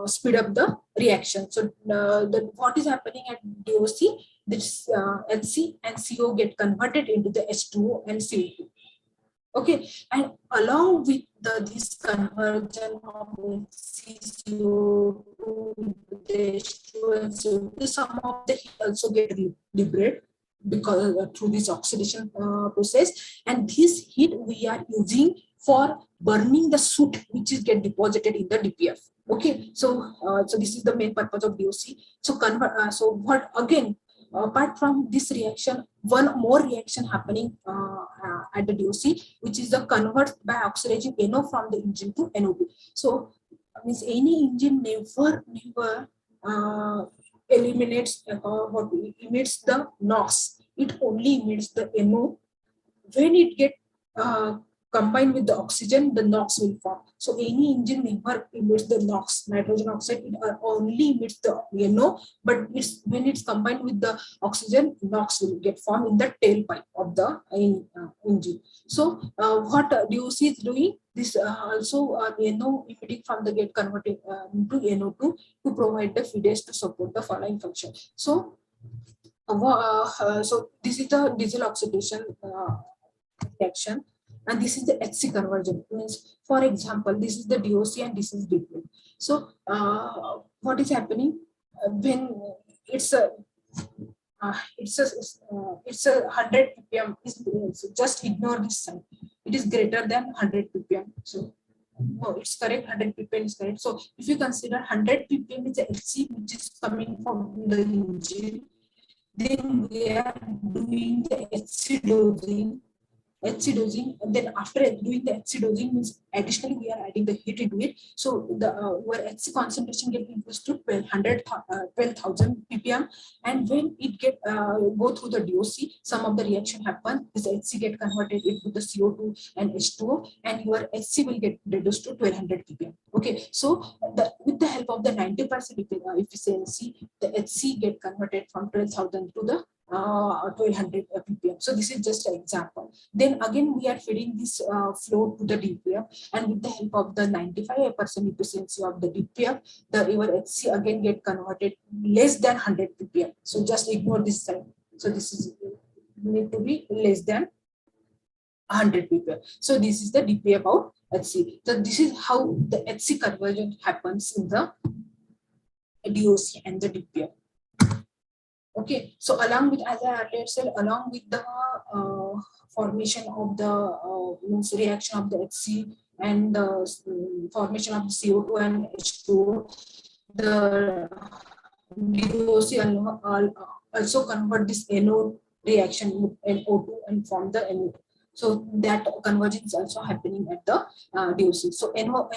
speed up the reaction. So what is happening at DOC? This HC and CO get converted into the H2O and CO2. Okay, and along with this conversion of CO2 into the H2O and CO2, some of the heat also get liberated because through this oxidation process, and this heat we are using for burning the soot which is get deposited in the DPF. Okay, so so this is the main purpose of DOC. So so what again, apart from this reaction, one more reaction happening at the DOC, which is the convert by oxidizing NO from the engine to NO2. So means any engine never eliminates what emits the NOx. It only emits the NO. When it get combined with the oxygen, the NOx will form. So any engine never emits the NOx, nitrogen oxide. It only emits the NO, but when it's combined with the oxygen, NOx will get formed in the tailpipe of the engine. So what DOC is doing, this also NO emitting from the get converted into NO2 to provide the feeders to support the following function. So so this is the diesel oxidation reaction, and this is the HC conversion. Means, for example, this is the DOC and this is DPF. So what is happening when it's a 100 ppm? So just ignore this sign. It is greater than 100 ppm. So no, it's correct. 100 ppm is correct. So if you consider 100 ppm is the HC which is coming from the engine, then we are doing the HC dosing, and then after doing the HC dosing means additionally we are adding the heat into it. So the where HC concentration get increased to 12,000 ppm, and when it get go through the DOC, some of the reaction happen. This HC get converted into the CO2 and H2O, and your HC will get reduced to 1200 ppm. Okay, so with the help of the 90% efficiency, the HC get converted from 12,000 to the 1200 ppm. So this is just an example. Then again we are feeding this flow to the DPF, and with the help of the 95% efficiency of the DPF, your HC again get converted less than 100 ppm. So just ignore this side. So this is need to be less than 100 ppm. So this is the DPF about HC. So this is how the HC conversion happens in the DOC and the DPF. Okay, so along with, as I earlier said, along with the formation of the means reaction of the HC and the formation of the CO2 and H2O, the DOC also convert this NO reaction with NO2 and form the NO2. So that conversion is also happening at the DOC. So NO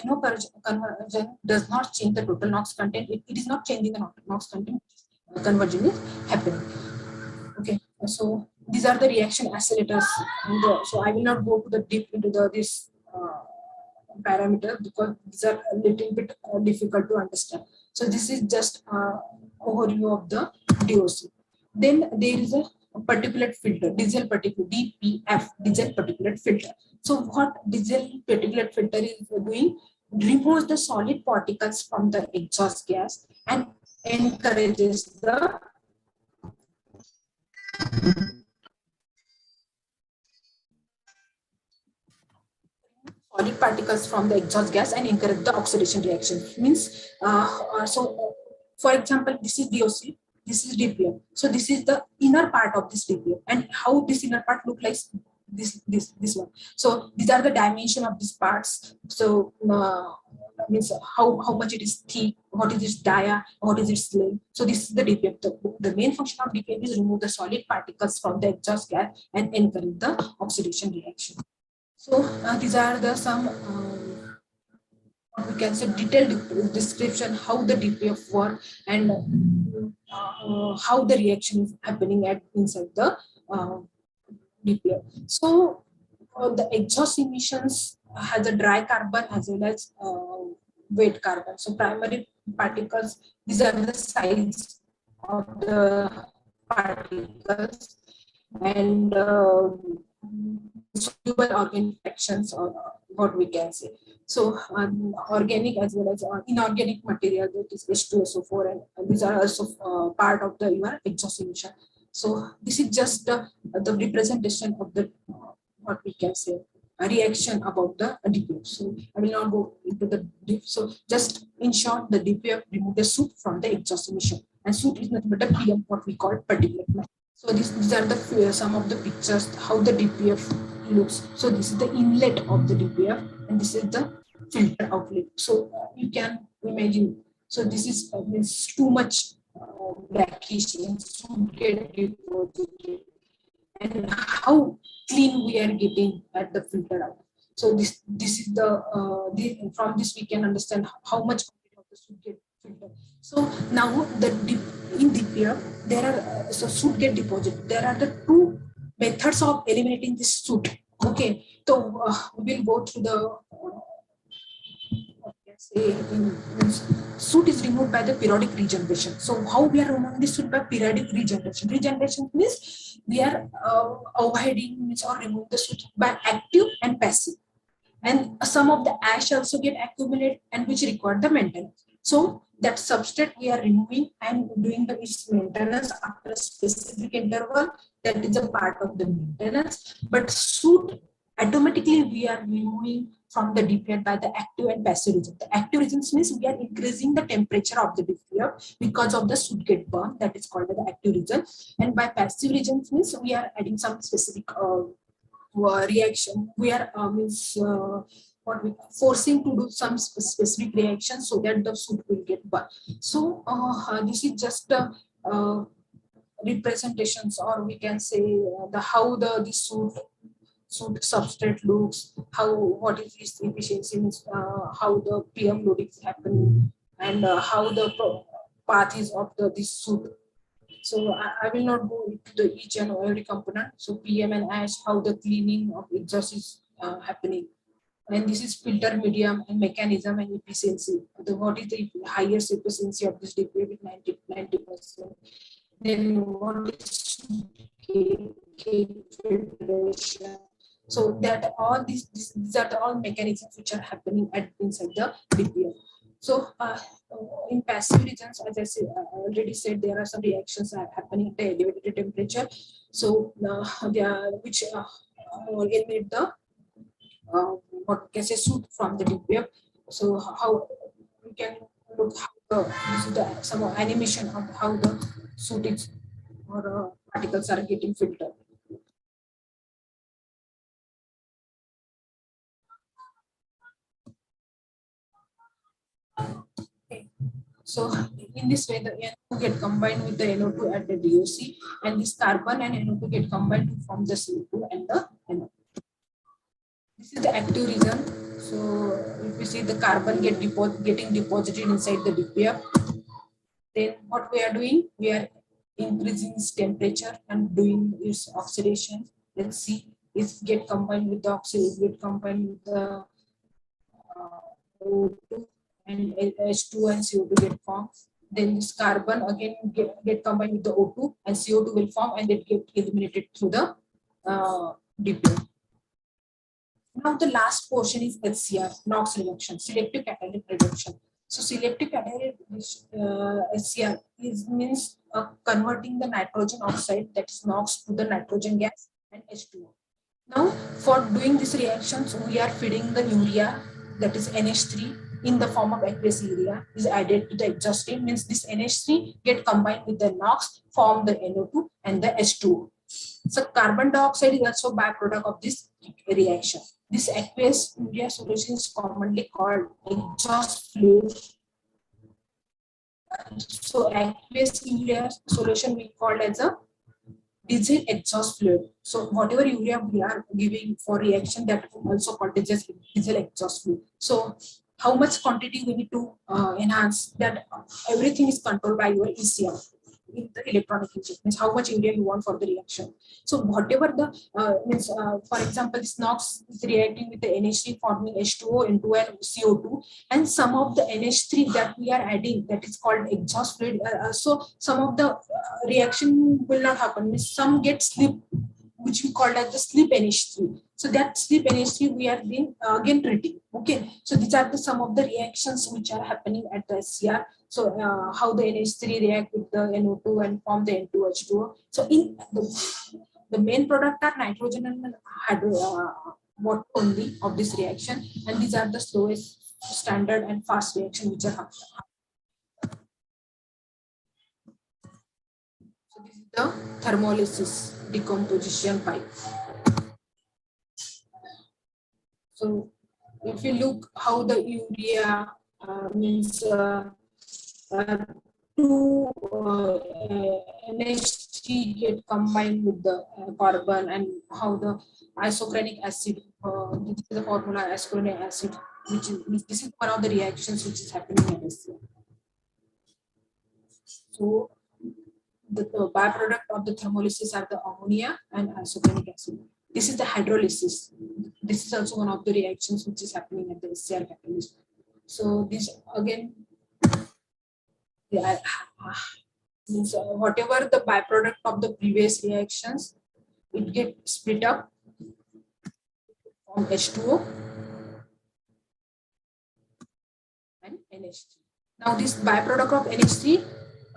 conversion does not change the total NOx content. It is not changing the NOx content. Conversion is happening. Okay, so these are the reaction accelerators. So I will not go to the deep into this parameter because these are a little bit difficult to understand. So this is just overview of the DOC. Then there is a particulate filter, diesel particulate, DPF, diesel particulate filter. So what diesel particulate filter is doing? Removes the solid particles from the exhaust gas and encourages the solid particles from the exhaust gas and encourage the oxidation reaction. Means, for example, this is DOC, this is DPF. So this is the inner part of this DPF, and how this inner part look like. this one. So these are the dimension of these parts. So means how much it is thick, what is its dia, what is its length. So this is the DPF. The main function of DPF is remove the solid particles from the exhaust gas and encourage the oxidation reaction. So these are the some we can say detailed description how the DPF work and how the reaction is happening at inside the DPF. So the exhaust emissions has a dry carbon as well as wet carbon. So primary particles, these are the size of the particles, and soluble organic fractions, or what we can say. So organic as well as inorganic material, that is H2SO4, and these are also part of the your exhaust emission. So this is just the representation of the what we can say a reaction about the DPF. So I will not go into the deep. So just in short, the DPF remove the soot from the exhaust emission, and soot is nothing but a PM, what we call particulate matter. So these are the some of the pictures how the DPF looks. So this is the inlet of the DPF, and this is the filter outlet. So you can imagine. So this is means too much blackish and soot get deposited, and how clean we are getting at the filter out. So this is the from this we can understand how much of the soot get filtered. So now in DPF there are so soot get deposited. There are the two methods of eliminating this soot. Okay, so we will go through the soot is removed by the periodic regeneration. So how we are removing this soot? By periodic regeneration. Regeneration means we are avoiding or remove the soot by active and passive. And some of the ash also get accumulated and which require the maintenance. So that substrate we are removing and doing the its maintenance after a specific interval. That is a part of the maintenance. But soot automatically we are removing from the DPF by the active and passive region. The active regions means we are increasing the temperature of the DPF because of the soot get burned. That is called the active region. And by passive regions means we are adding some specific reaction. We are what we forcing to do some specific reaction so that the soot will get burned. So this is just representations, or we can say the how the soot substrate looks, how what is its efficiency, how the PM loading is happening, and how the path is of this soot. So I will not go into the each and every component. So PM and ash, how the cleaning of exhaust is happening. And this is filter medium and mechanism and efficiency. What is the highest efficiency of this DPF with 90%? Then what is filtration? So that all these are all mechanisms which are happening inside the DPF. So in passive regions, as I said, already said, there are some reactions are happening at the elevated temperature. So they are which eliminate the what can say soot from the DPF. So how we can look how this is the some animation of how the soot is or particles are getting filtered. So in this way, the NO2 get combined with the NO2 at the DOC, and this carbon and NO2 get combined to form the CO2 and the NO. This is the active region. So if we see the carbon getting deposited inside the DPF, then what we are doing, we are increasing its temperature and doing its oxidation. Let's see if get combined with the oxidation, get combined with the O2 and H2 and CO2 get formed. Then this carbon again get combined with the O2 and CO2 will form and it get eliminated through the DPF. Now the last portion is HCR, NOx reduction, selective catalytic reduction. So selective catalytic HCR means converting the nitrogen oxide, that is NOx, to the nitrogen gas and H2O. Now for doing these reactions, we are feeding the urea, that is NH3, in the form of aqueous urea is added to the exhaust stream. Means this NH3 get combined with the NOx, form the NO2 and the H2O. So carbon dioxide is also byproduct of this reaction. This aqueous urea solution is commonly called exhaust fluid. So aqueous urea solution we call as a diesel exhaust fluid. So whatever urea we are giving for reaction, that also called as diesel exhaust fluid. So how much quantity we need to enhance, that everything is controlled by your ECM in the electronic engine, means how much urea you want for the reaction. So whatever the for example, this NOx is reacting with the NH3 forming H2O, N2 and CO2, and some of the NH3 that we are adding, that is called exhaust fluid. So some of the reaction will not happen, means some get slip, which we call as the slip NH3. So that slip NH3 we are being again treating. Okay, so these are the some of the reactions which are happening at the SCR. So how the NH3 react with the NO2 and form the N2H2O. So in the main product are nitrogen and water only of this reaction, and these are the slowest, standard and fast reaction which are happening. So this is the thermolysis decomposition pipe. So if you look how the urea means two NH3 get combined with the carbon, and how the isochronic acid, this is the formula isochronic acid, which this is one of the reactions which is happening in this. So the byproduct of the thermolysis are the ammonia and isochronic acid. This is the hydrolysis. This is also one of the reactions which is happening at the SCR catalyst. So this again, means whatever the byproduct of the previous reactions, it get split up from H2O and NH3. Now this byproduct of NH3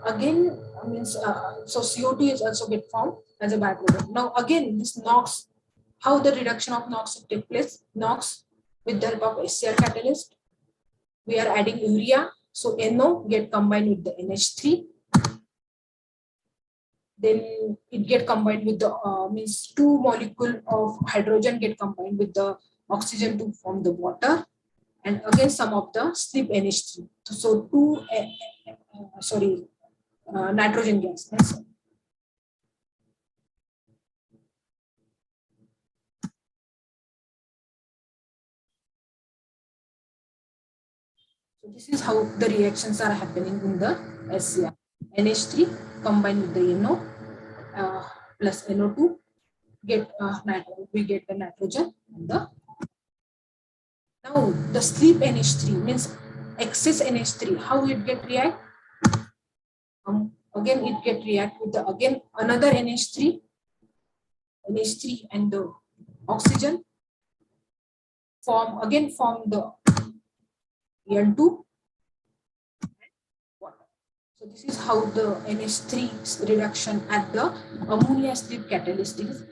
again means so CO2 is also get formed as a byproduct. Now again this NOx, how the reduction of NOx will take place? NOx with the help of SCR catalyst, we are adding urea, so NO get combined with the NH3, then it get combined with the means two molecule of hydrogen get combined with the oxygen to form the water, and again some of the slip NH3. So two nitrogen gas. So this is how the reactions are happening in the SCR. NH3 combined with the NO plus NO2 get we get the nitrogen and the. Now the slip NH3 means excess NH3. How it get react? Again it get react with the again another NH3 and the oxygen form the N2 water. So this is how the NH3 reduction at the ammonia slip catalyst is.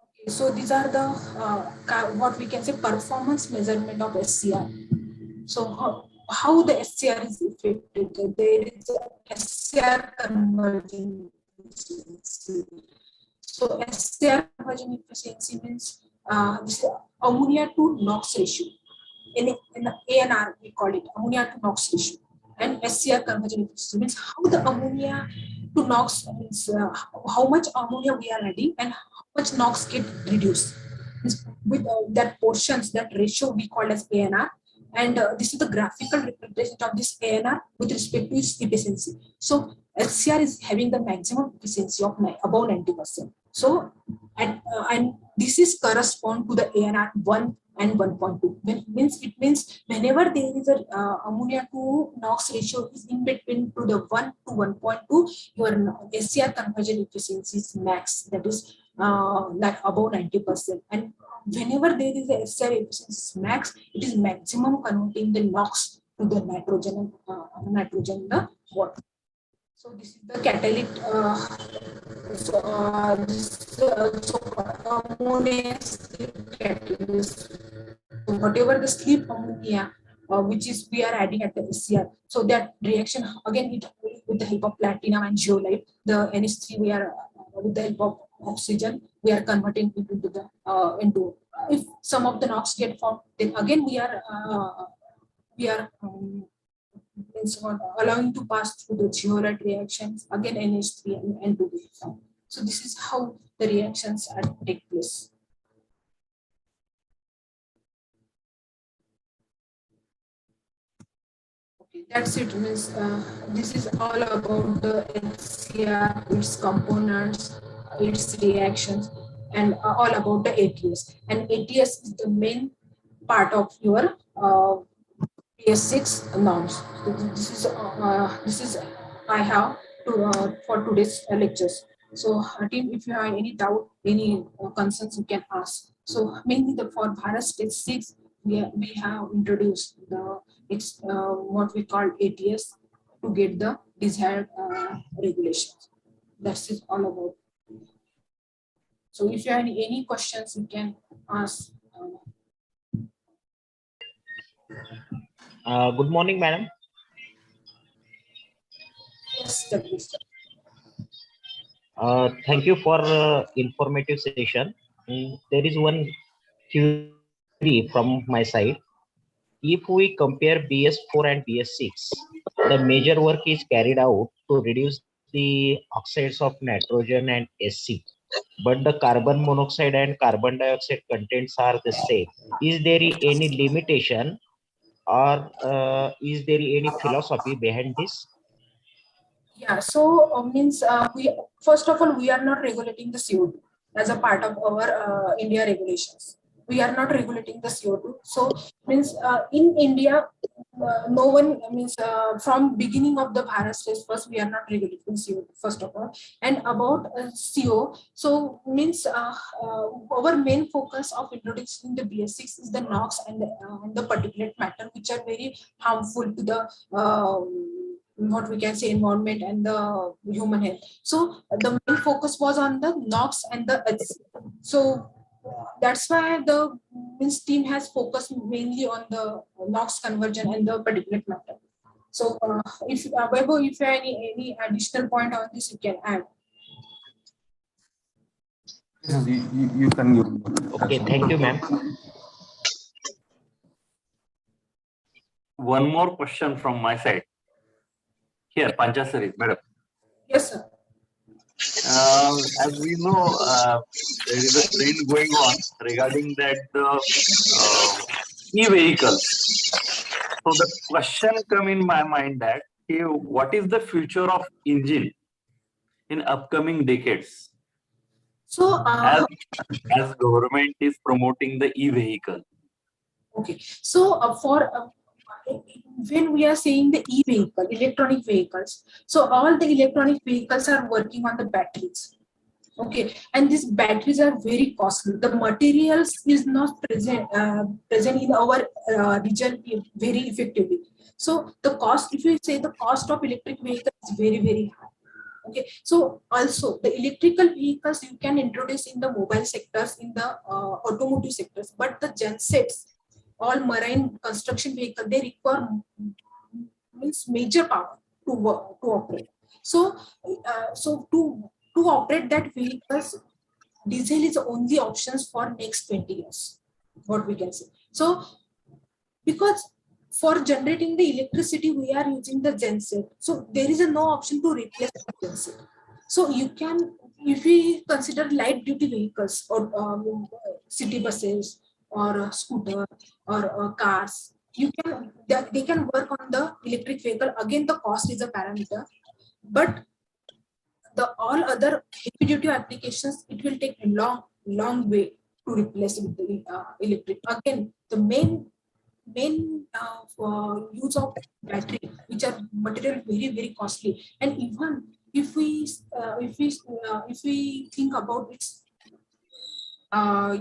Okay, so these are the what we can say performance measurement of SCR. So how the SCR is affected? There is a SCR conversion efficiency. So SCR conversion efficiency means this ammonia to NOx ratio. In the ANR we call it ammonia to NOx ratio, and SCR conversion efficiency means how the ammonia to NOx means how much ammonia we are adding and how much NOx get reduced. With that portions, that ratio we call as ANR, and this is the graphical representation of this ANR with respect to its efficiency. So SCR is having the maximum efficiency of above 90%. So and this is correspond to the ANR 1 and 1.2. It means whenever there is a ammonia to NOx ratio is in between to the 1 to 1.2, your SCR conversion efficiency is max, that is like above 90%. And whenever there is a SCR efficiency max, it is maximum converting the NOx to the nitrogen in the water. So this is the catalytic ammonia slip catalyst. So whatever the slip ammonia which is we are adding at the SCR, so that reaction again it with the help of platinum and zeolite. The NH3 we are with the help of oxygen we are converting into the into. If some of the NOx get formed, then again we are allowing to pass through the zeolite reactions, again NH3 and N2 will form. So this is how the reactions are take place. Okay, that's it. Means this is all about the HCR, its components, its reactions, and all about the ATS. And ATS is the main part of your PS6 norms. This is I have to for today's lectures. So team, if you have any doubt, any concerns, you can ask. So mainly for Bharat Stage 6, we have introduced the what we call ATS to get the desired regulations. That's it all about. So if you have any questions, you can ask. Good morning, madam. Yes, Douglas. Thank you for informative session. There is one query from my side. If we compare BS4 and BS6, the major work is carried out to reduce the oxides of nitrogen and SC, but the carbon monoxide and carbon dioxide contents are the same. Is there any limitation, or is there any philosophy behind this? Yeah, so means we first of all we are not regulating the CO2 as a part of our India regulations. We are not regulating the CO2. So means in India, no one means from beginning of the Bharat Stage first we are not regulating CO2 first of all. And about CO, so means our main focus of introducing the BS6 is the NOx and the particulate matter, which are very harmful to the what we can say environment and the human health. So the main focus was on the NOx and the HC. So that's why the means team has focused mainly on the NOx conversion and the particulate matter. So if Vaibhav, if you have any additional point on this, you can add. Yes, you can give. Okay, thank you, ma'am. One more question from my side. Here, Panchasari, madam. Yes, sir. As we know, there is a trend going on regarding that e-vehicles. So the question come in my mind that what is the future of engine in upcoming decades? So As government is promoting the e-vehicle. okay, so when we are saying the e-vehicle, electronic vehicles, so all the electronic vehicles are working on the batteries. Okay, and these batteries are very costly. The materials is not present in our region very effectively. So the cost, if you say the cost of electric vehicle is very high. Okay, so also the electrical vehicles you can introduce in the mobile sectors, in the automotive sectors, but the gensets, all marine construction vehicle, they require means major power to work, to operate. So to operate that vehicles, diesel is the only options for next 20 years, what we can say. So because for generating the electricity we are using the genset, so there is no option to replace the genset. So you can, if we consider light duty vehicles or city buses or scooter or cars, you can they can work on the electric vehicle. Again, the cost is a parameter, but the all other heavy duty applications, it will take a long way to replace with the electric. Again, the main use of battery, which are material very costly, and even if we think about its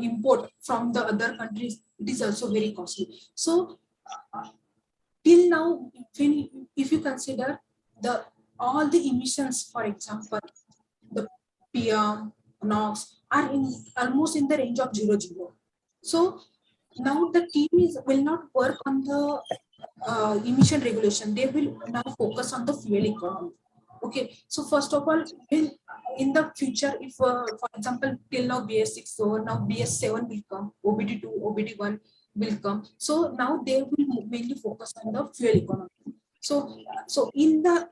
import from the other countries, it is also very costly. So till now, if you consider the all the emissions, for example, the PM, NOx are in almost in the range of 0. So now the team will not work on the emission regulation. They will now focus on the fuel economy. Okay, so first of all, in the future, if for example till now BS6, so now BS7 will come, OBD2, OBD1 will come. So now they will mainly focus on the fuel economy. So in the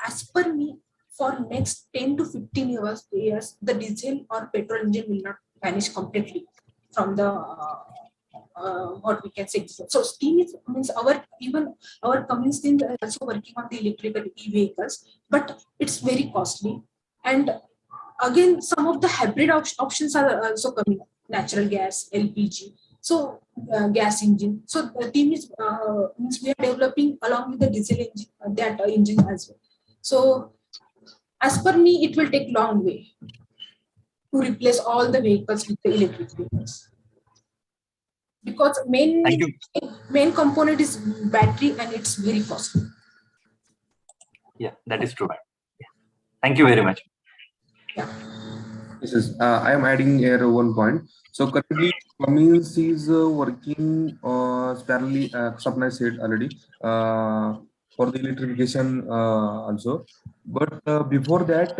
as per me, for next 10 to 15 years, the diesel or petrol engine will not vanish completely from the what we can say. So steam is means even our companies team are also working on the electrical e-vehicles, but it's very costly. And again, some of the hybrid options are also coming, natural gas, LPG. So gas engine. So the team is means we are developing along with the diesel engine, that engine as well. So as per me, it will take long way to replace all the vehicles with the electric vehicles, because Thank you. main component is battery and it's very costly. Yeah, that is true. Yeah. Thank you very much. Yeah. This is, I am adding here one point. So currently, Cummins is working parallelly, Sapna said already, for the electrification also. But before that,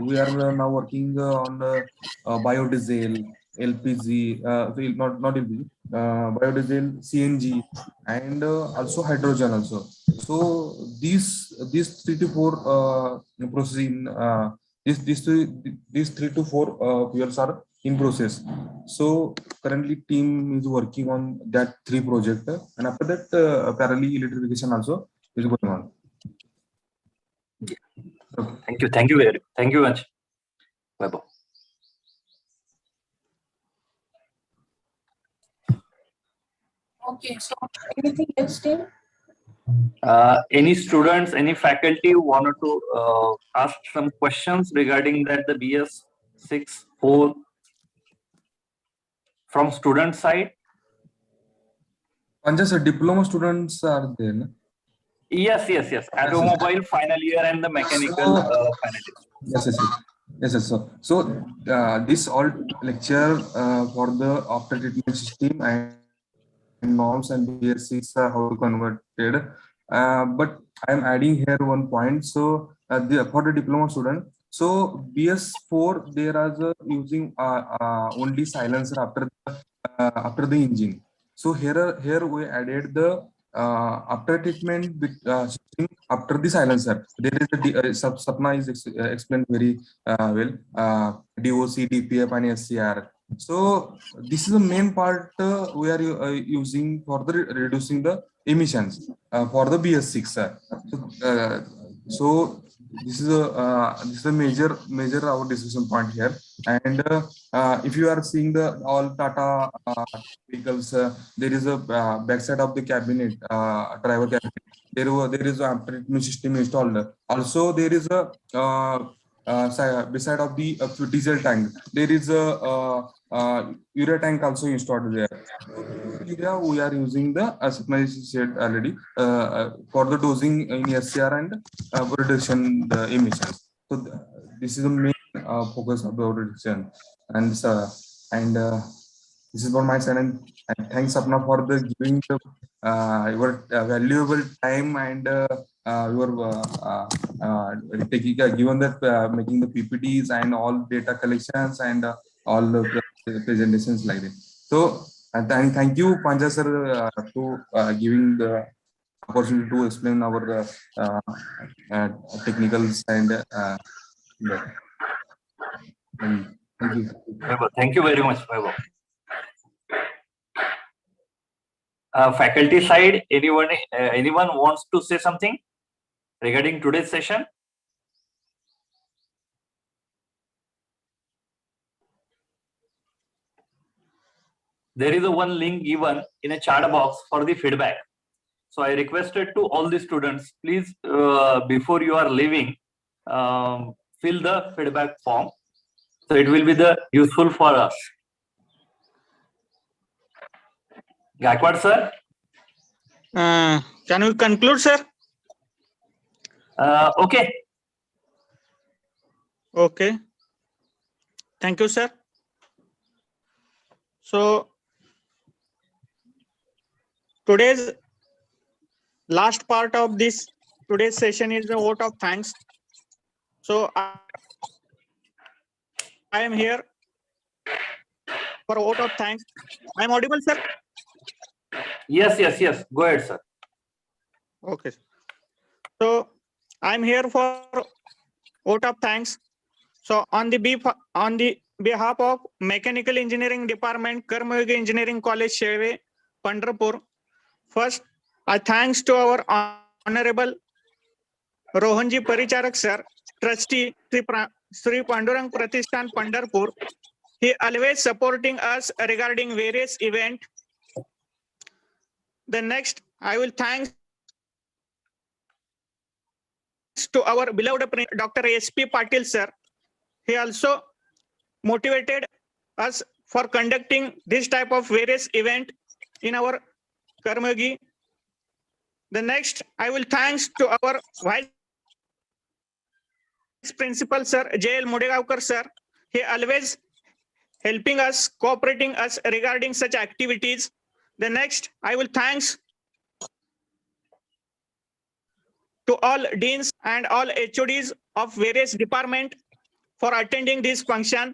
we are now working on biodiesel, LPG, not LPG, biodiesel, CNG, and also hydrogen also. So these 3 to 4 processing. These 3 to 4 fuels are in process. So currently team is working on that 3 project, and after that parallel electrification also is going on. Okay. Thank you much, Vaibhav. Okay, so anything else, Dave? Any students, any faculty who wanted to ask some questions regarding that the BS6 4 from student side? And just diploma students are there. No? Yes. Automobile final year and the mechanical final year. Yes. So this all lecture for the after treatment system and norms and BS6 how to convert it. But I'm adding here one point. So for the diploma student, so BS4 there are using only silencer after the engine. So here we added the after treatment system after the silencer. There is Sapna is explained very well. DOC, DPF, and SCR. So this is the main part we are using for the reducing the emissions for the BS6. So this is a major our discussion point here. And if you are seeing the all Tata vehicles, there is a backside of the cabinet, driver cabinet. There is a treatment system installed. Also, there is a beside of the diesel tank, there is a urea tank also installed there. Area we are using the, as I said already, for the dosing in SCR and reduction the emissions. So this is the main focus of the reduction, and this is for my side. And thanks, Sapna, for the giving the your valuable time and your taking given that making the PPTs and all data collections and all the presentations like that. So thank you, Panja sir, to giving the opportunity to explain our technicals and thank you. Vaibhav, thank you very much, Vaibhav. Faculty side, anyone wants to say something regarding today's session? There is a one link given in a chat box for the feedback. So I requested to all the students, please, before you are leaving, fill the feedback form. So it will be the useful for us. Gaikwad sir? Can we conclude, sir? Okay. Okay. Thank you, sir. So today's last part of this today's session is a vote of thanks. So I am here for a vote of thanks. I am audible, sir? Yes, yes, yes. Go ahead, sir. Okay. So I'm here for vote of thanks. So on the behalf of Mechanical Engineering Department, Karmayogi Engineering College, Sheve, Pandharpur, first I thanks to our Honorable Rohanji Paricharak sir, Trustee Sri Pandurang Pratishthan Pandharpur. He always supporting us regarding various event. The next I will thanks to our beloved Dr. S.P. Patil sir. He also motivated us for conducting this type of various event in our Karmayogi. The next I will thanks to our Vice Principal sir, J.L. Mudegaonkar sir. He always helping us, cooperating us regarding such activities. The next I will thanks to all deans and all HODs of various department for attending this function.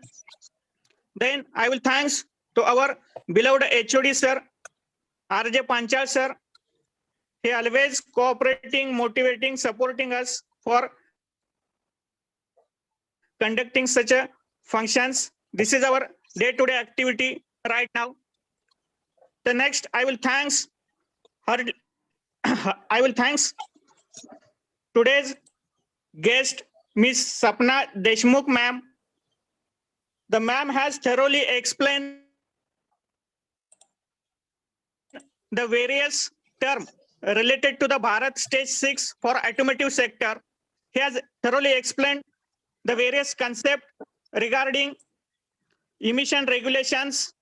Then I will thanks to our beloved HOD sir, R.J. Panchal sir. He always cooperating, motivating, supporting us for conducting such a functions. This is our day-to-day activity right now. The next I will thanks her. I will thanks today's guest, Miss Sapna Deshmukh ma'am. The ma'am has thoroughly explained the various terms related to the Bharat Stage VI for automotive sector. He has thoroughly explained the various concepts regarding emission regulations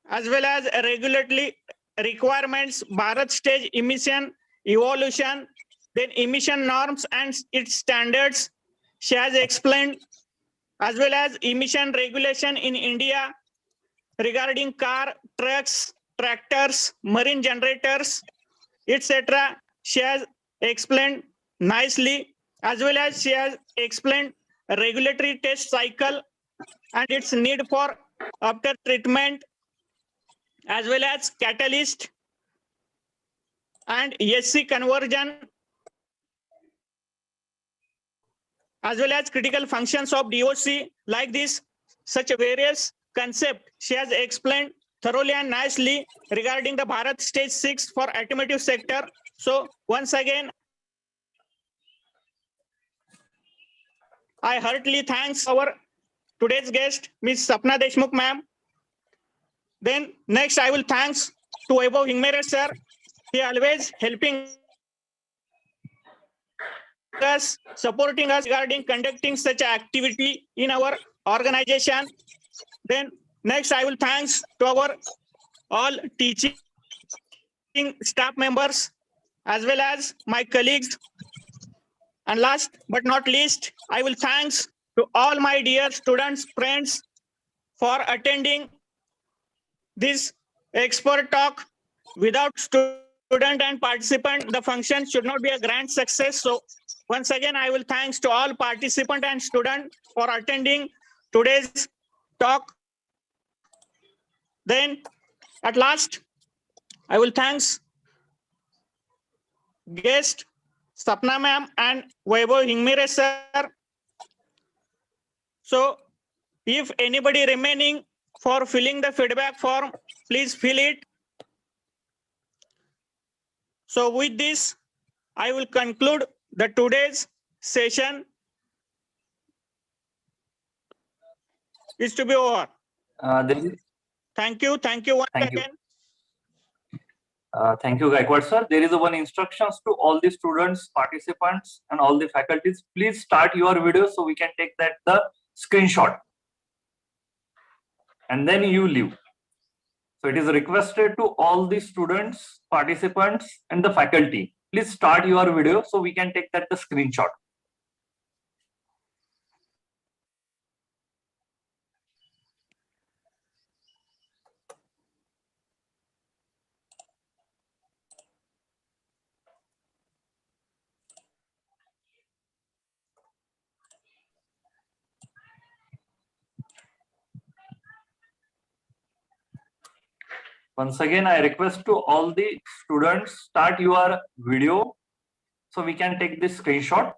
as well as regulatory requirements, Bharat Stage emission evolution, then emission norms and its standards. She has explained as well as emission regulation in India regarding car, trucks, tractors, marine generators, etc. She has explained nicely, as well as she has explained a regulatory test cycle and its need for after treatment, as well as catalyst and SC conversion, as well as critical functions of DOC. Like this, such a various concept she has explained thoroughly and nicely regarding the Bharat Stage VI for automotive sector. So once again, I heartily thanks our today's guest, Ms. Sapna Deshmukh ma'am. Then next I will thanks to Vaibhav Hingmere sir. He always helping us, supporting us regarding conducting such activity in our organization. Then next I will thanks to our all teaching staff members as well as my colleagues. And last but not least, I will thanks to all my dear students, friends for attending this expert talk. Without student and participant, the function should not be a grand success. So once again, I will thanks to all participant and student for attending today's talk. Then at last, I will thanks guest Sapna ma'am and Vaibhav Hingmere sir. So if anybody remaining for filling the feedback form, please fill it. So with this, I will conclude the today's session is to be over. There is, Thank you once Thank you. again. Thank you, Gaikwad sir. There is one instructions to all the students, participants, and all the faculties. Please start your video so we can take that the screenshot, and then you leave. So it is requested to all the students, participants, and the faculty. Please start your video so we can take that the screenshot. Once again, I request to all the students, start your video so we can take this screenshot.